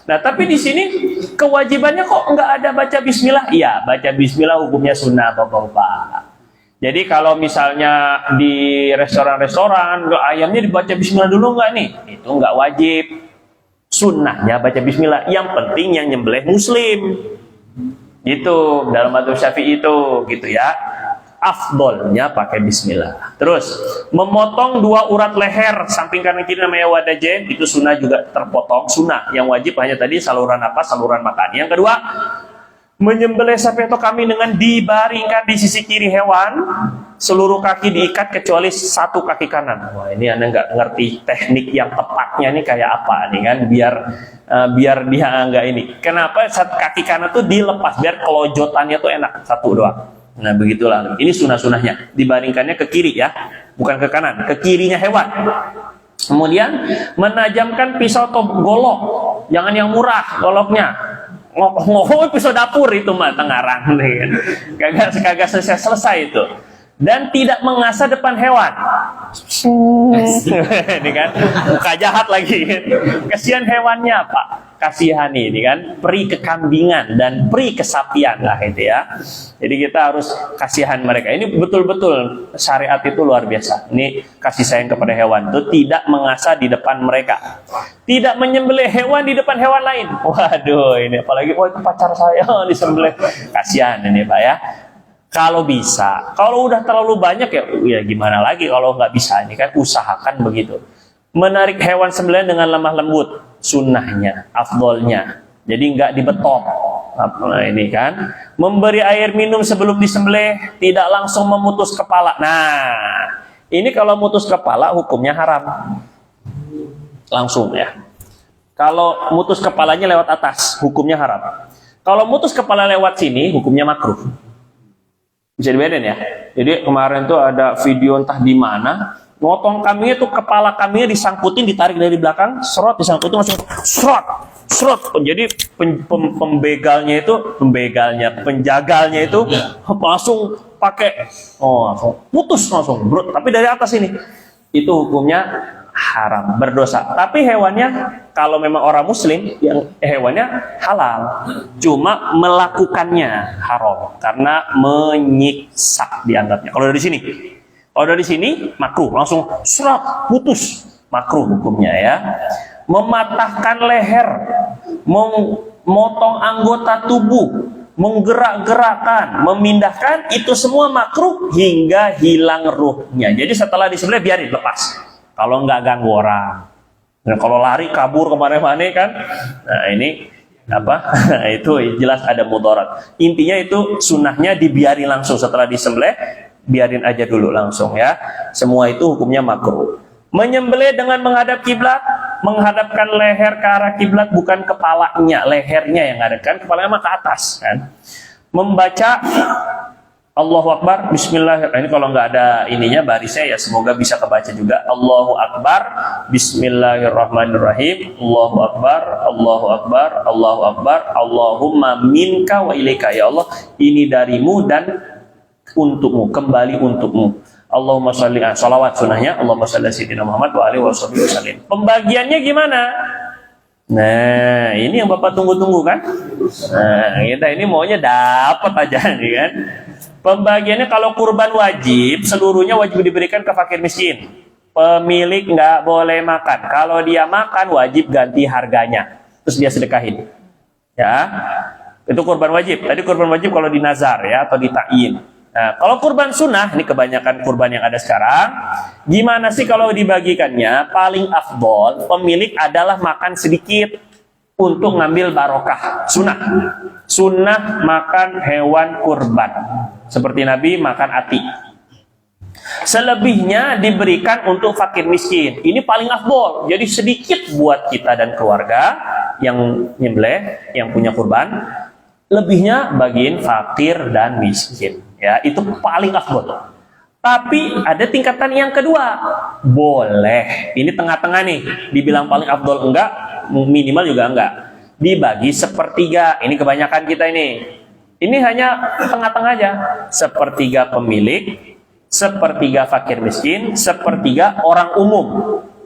Nah, tapi di sini kewajibannya kok nggak ada baca bismillah? Iya, baca bismillah hukumnya sunnah, Bapak-bapak. Jadi kalau misalnya di restoran-restoran ayamnya dibaca bismillah dulu nggak nih? Itu nggak wajib. Sunnahnya baca bismillah. Yang penting yang nyembelih muslim. Itu dalam mazhab Syafi'i itu, gitu ya. Afdolnya pakai bismillah. Terus memotong 2 urat leher samping kanan kiri namanya wadajen, itu sunnah juga terpotong. Sunnah. Yang wajib hanya tadi saluran napas, saluran makan. Yang kedua, menyembelih sapi atau kambing dengan dibaringkan di sisi kiri hewan, seluruh kaki diikat kecuali 1 kaki kanan. Wah, ini Anda nggak ngerti teknik yang tepatnya nih kayak apa nih kan, biar dia nggak ini. Kenapa kaki kanan tuh dilepas biar kelojotannya tuh enak, 1 doang. Nah, begitulah. Ini sunnah-sunnahnya. Dibaringkannya ke kiri ya, bukan ke kanan, ke kirinya hewan. Kemudian menajamkan pisau atau golok, jangan yang murah goloknya. Ngoh pisau dapur itu mah tengarang nih kan. Kagak selesai itu. Dan tidak mengasah depan hewan. Ini kan muka jahat lagi. Kasihan hewannya, Pak. Kasihan ini kan, peri kekambingan dan peri kesapian lah itu ya. Jadi kita harus kasihan mereka. Ini betul-betul syariat itu luar biasa. Ini kasih sayang kepada hewan itu tidak mengasah di depan mereka. Tidak menyembelih hewan di depan hewan lain. Waduh, ini apalagi itu pacar saya disembelih. Kasihan ini, Pak ya. Kalau bisa, kalau udah terlalu banyak ya gimana lagi kalau nggak bisa, ini kan usahakan begitu. Menarik hewan sembelihan dengan lemah lembut, sunnahnya, afdolnya. Jadi nggak dibetok. Nah, ini kan. Memberi air minum sebelum disembelih, tidak langsung memutus kepala. Nah, ini kalau mutus kepala hukumnya haram. Langsung ya. Kalau mutus kepalanya lewat atas, hukumnya haram. Kalau mutus kepala lewat sini, hukumnya makruh. Bisa dibedain ya. Jadi kemarin tuh ada video entah di mana, motong kambingnya tuh kepala kambingnya disangkutin, ditarik dari belakang, serot disangkutin langsung serot. Jadi penjagalnya itu langsung pakai langsung putus langsung, bro. Tapi dari atas ini itu hukumnya haram, berdosa. Tapi hewannya kalau memang orang muslim, yang hewannya halal. Cuma melakukannya haram karena menyiksa dianggapnya. Kalau dari sini makruh, langsung serap putus, makruh hukumnya ya. Mematahkan leher, memotong anggota tubuh, menggerak-gerakkan, memindahkan, itu semua makruh hingga hilang ruhnya. Jadi setelah disembelih biarin lepas. Kalau nggak ganggu orang. Nah, kalau lari kabur kemana-mana kan, nah ini apa? Itu jelas ada mudarat. Intinya itu sunnahnya dibiarin langsung setelah disembelih, biarin aja dulu langsung ya. Semua itu hukumnya makruh. Menyembelih dengan menghadap kiblat, menghadapkan leher ke arah kiblat, bukan kepalanya, lehernya yang ada kan, kepalanya mah ke atas kan. Membaca Allahu Akbar, Bismillah. Ini kalau nggak ada ininya barisnya ya semoga bisa kebaca juga. Allahu Akbar, Bismillahirrahmanirrahim. Allahu Akbar, Allahu Akbar, Allahu Akbar. Allahumma minka wa ilaika, ya Allah, ini darimu dan untukmu, kembali untukmu. Allahumma sholli ala salawat sunnahnya. Allahumma sholli ala sayyidina Muhammad wa alihi wasallam. Pembagiannya gimana? Nah, ini yang Bapak tunggu-tunggu kan? Nah, kita ini maunya dapat aja nih kan. Pembagiannya kalau kurban wajib, seluruhnya wajib diberikan ke fakir miskin. Pemilik nggak boleh makan. Kalau dia makan, wajib ganti harganya. Terus dia sedekahin. Ya, itu kurban wajib. Tadi kurban wajib kalau di nazar ya atau di ta'in. Nah, kalau kurban sunnah, ini kebanyakan kurban yang ada sekarang, gimana sih kalau dibagikannya? Paling afdol, pemilik adalah makan sedikit untuk ngambil barokah. Sunnah. Sunnah makan hewan kurban. Seperti Nabi makan ati. Selebihnya diberikan untuk fakir miskin. Ini paling afdol. Jadi sedikit buat kita dan keluarga yang nyembelih, yang punya kurban. Lebihnya bagiin fakir dan miskin. Ya, itu paling afdol. Tapi ada tingkatan yang kedua. Boleh. Ini tengah-tengah nih. Dibilang paling afdol enggak, minimal juga enggak. Dibagi sepertiga. Ini kebanyakan kita ini. Ini hanya tengah-tengah aja. Sepertiga pemilik, sepertiga fakir miskin, sepertiga orang umum.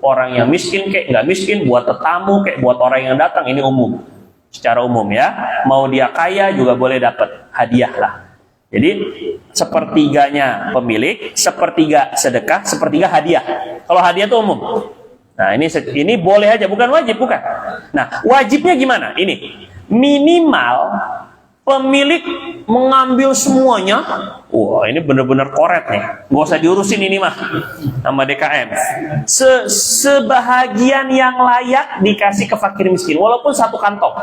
Orang yang miskin kayak nggak miskin, buat tetamu kayak buat orang yang datang, ini umum. Secara umum ya. Mau dia kaya juga boleh dapat hadiah lah. Jadi sepertiganya pemilik, sepertiga sedekah, sepertiga hadiah. Kalau hadiah itu umum. Nah ini boleh aja, bukan wajib, bukan. Nah wajibnya gimana? Ini minimal pemilik mengambil semuanya. Wah ini benar-benar koret nih. Gak usah diurusin ini mah sama DKM. Sebahagian yang layak dikasih ke fakir miskin, walaupun satu kantong.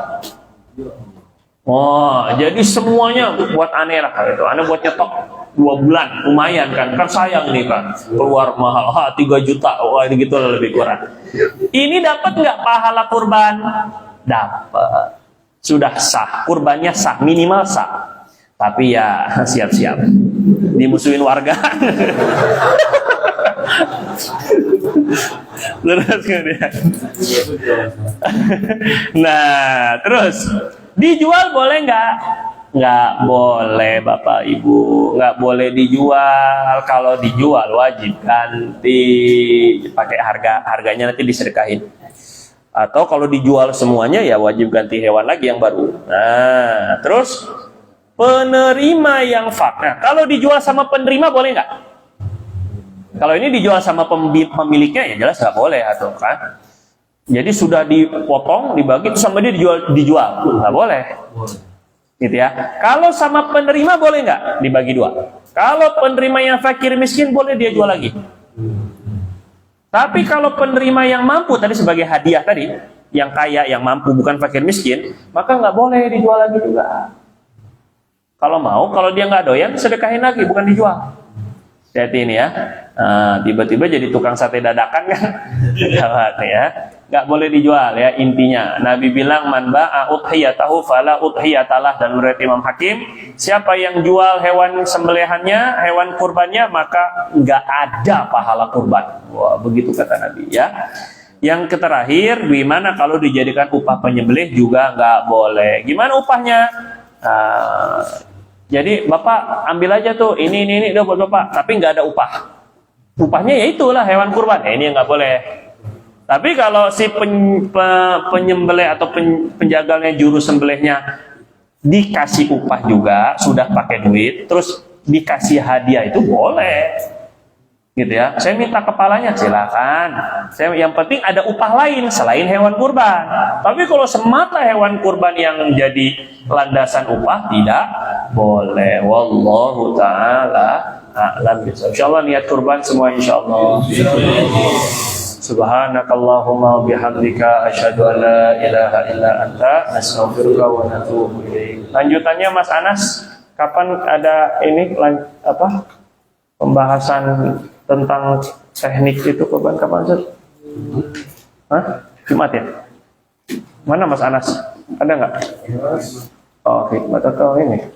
Oh, jadi semuanya buat aneh lah itu. Aneh buat nyetok 2 bulan, lumayan kan? Kan sayang nih kan, keluar mahal, 3 juta, wah ini gitu lah lebih kurang. Ini dapat nggak pahala kurban? Dapat. Sudah sah, kurbannya sah, minimal sah. Tapi ya siap-siap dimusuhin warga. Terus kemudian. Nah, terus dijual boleh nggak? Nggak boleh Bapak Ibu, nggak boleh dijual. Kalau dijual wajib ganti, pakai harganya nanti disedekahin. Atau kalau dijual semuanya ya wajib ganti hewan lagi yang baru. Nah, terus penerima yang fakir. Kalau dijual sama penerima boleh nggak? Kalau ini dijual sama pemiliknya ya jelas nggak boleh atau kan? Jadi sudah dipotong, dibagi, terus sama dia dijual, nggak boleh, gitu ya. Kalau sama penerima boleh nggak dibagi 2? Kalau penerima yang fakir miskin boleh dia jual lagi. Tapi kalau penerima yang mampu tadi sebagai hadiah tadi, yang kaya, yang mampu bukan fakir miskin, maka nggak boleh dijual lagi juga. Kalau mau, kalau dia nggak doyan, sedekahin lagi, bukan dijual. Jadi ini ya, tiba-tiba jadi tukang sate dadakan kan, ya. Nggak boleh dijual ya intinya. Nabi bilang man ba'a udhiyatahu fala udhiyatalah, dan menurut Imam Hakim, siapa yang jual hewan sembelihannya, hewan kurbannya, maka nggak ada pahala kurban. Wah, begitu kata Nabi ya. Yang terakhir, gimana kalau dijadikan upah penyembelih juga nggak boleh. Gimana upahnya? Jadi Bapak ambil aja tuh ini udah buat Bapak, tapi nggak ada upah. Upahnya ya itulah hewan kurban. Ini yang nggak boleh. Tapi kalau si penyembelih atau penjagalnya, juru sembelihnya dikasih upah juga, sudah pakai duit, terus dikasih hadiah, itu boleh, gitu ya. Saya minta kepalanya, silakan. Yang penting ada upah lain selain hewan kurban. Tapi kalau semata hewan kurban yang jadi landasan upah, tidak boleh. Wallahu ta'ala a'lam bishawab. Insyaallah niat kurban semua insyaallah. Subhanakallahumma bihamdika asyhadu an la ilaha illa anta astaghfiruka wa atubu ilaik. Lanjutannya Mas Anas, kapan ada ini pembahasan tentang teknik itu kapan Ustaz? Hah? Jumat ya? Mana Mas Anas? Ada nggak? Oh, hikmat atau ini?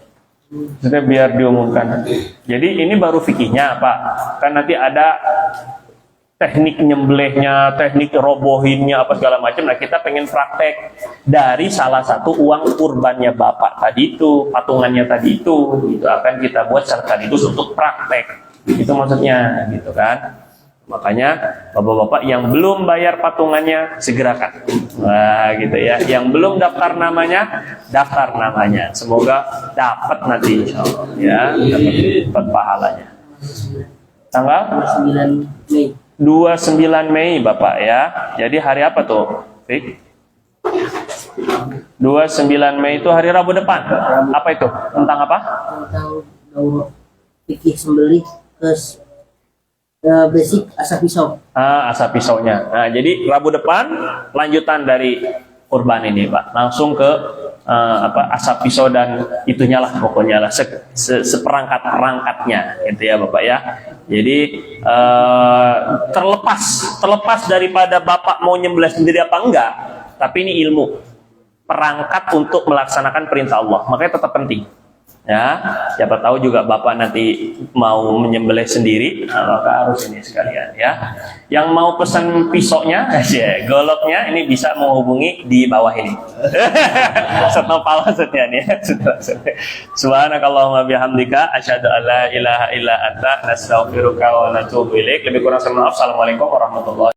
Sudah biar diumumkan. Jadi ini baru fikihnya Pak. Kan nanti ada teknik nyembelihnya, teknik robohinnya, apa segala macam. Nah kita pengen praktek dari salah satu uang kurbannya Bapak tadi itu, patungannya tadi itu, gitu akan kita buat sekaligus untuk praktek. Itu maksudnya, gitu kan. Makanya bapak-bapak yang belum bayar patungannya segerakan. Nah, gitu ya. Yang belum daftar namanya, daftar namanya. Semoga dapat nanti insyaallah ya, dapat pahalanya. Tanggal 9 Mei. 29 Mei Bapak ya. Jadi hari apa tuh? Fik? 29 Mei itu hari Rabu depan. Apa itu? Tentang apa? Tentang daurah. fikih sembelih ke basic asap pisau. Asap pisaunya. Nah, jadi Rabu depan lanjutan dari kurban ini, Pak. Langsung ke asap pisau dan itunya lah pokoknya lah seperangkat-perangkatnya gitu ya, Bapak ya. Jadi terlepas daripada Bapak mau nyembelih sendiri apa enggak, tapi ini ilmu perangkat untuk melaksanakan perintah Allah. Makanya tetap penting. Ya, siapa tahu juga Bapak nanti mau menyembelih sendiri, maka harus ini sekalian ya. Yang mau pesan pisaunya, goloknya ini bisa menghubungi di bawah ini. Setopal maksudnya nih. Subhanakallahumma bihamdika asyhadu an la ilaha illa anta nastaghfiruka wa natubu ilaik. Lebih kurang saya mohon maaf. Assalamualaikum warahmatullahi wabarakatuh.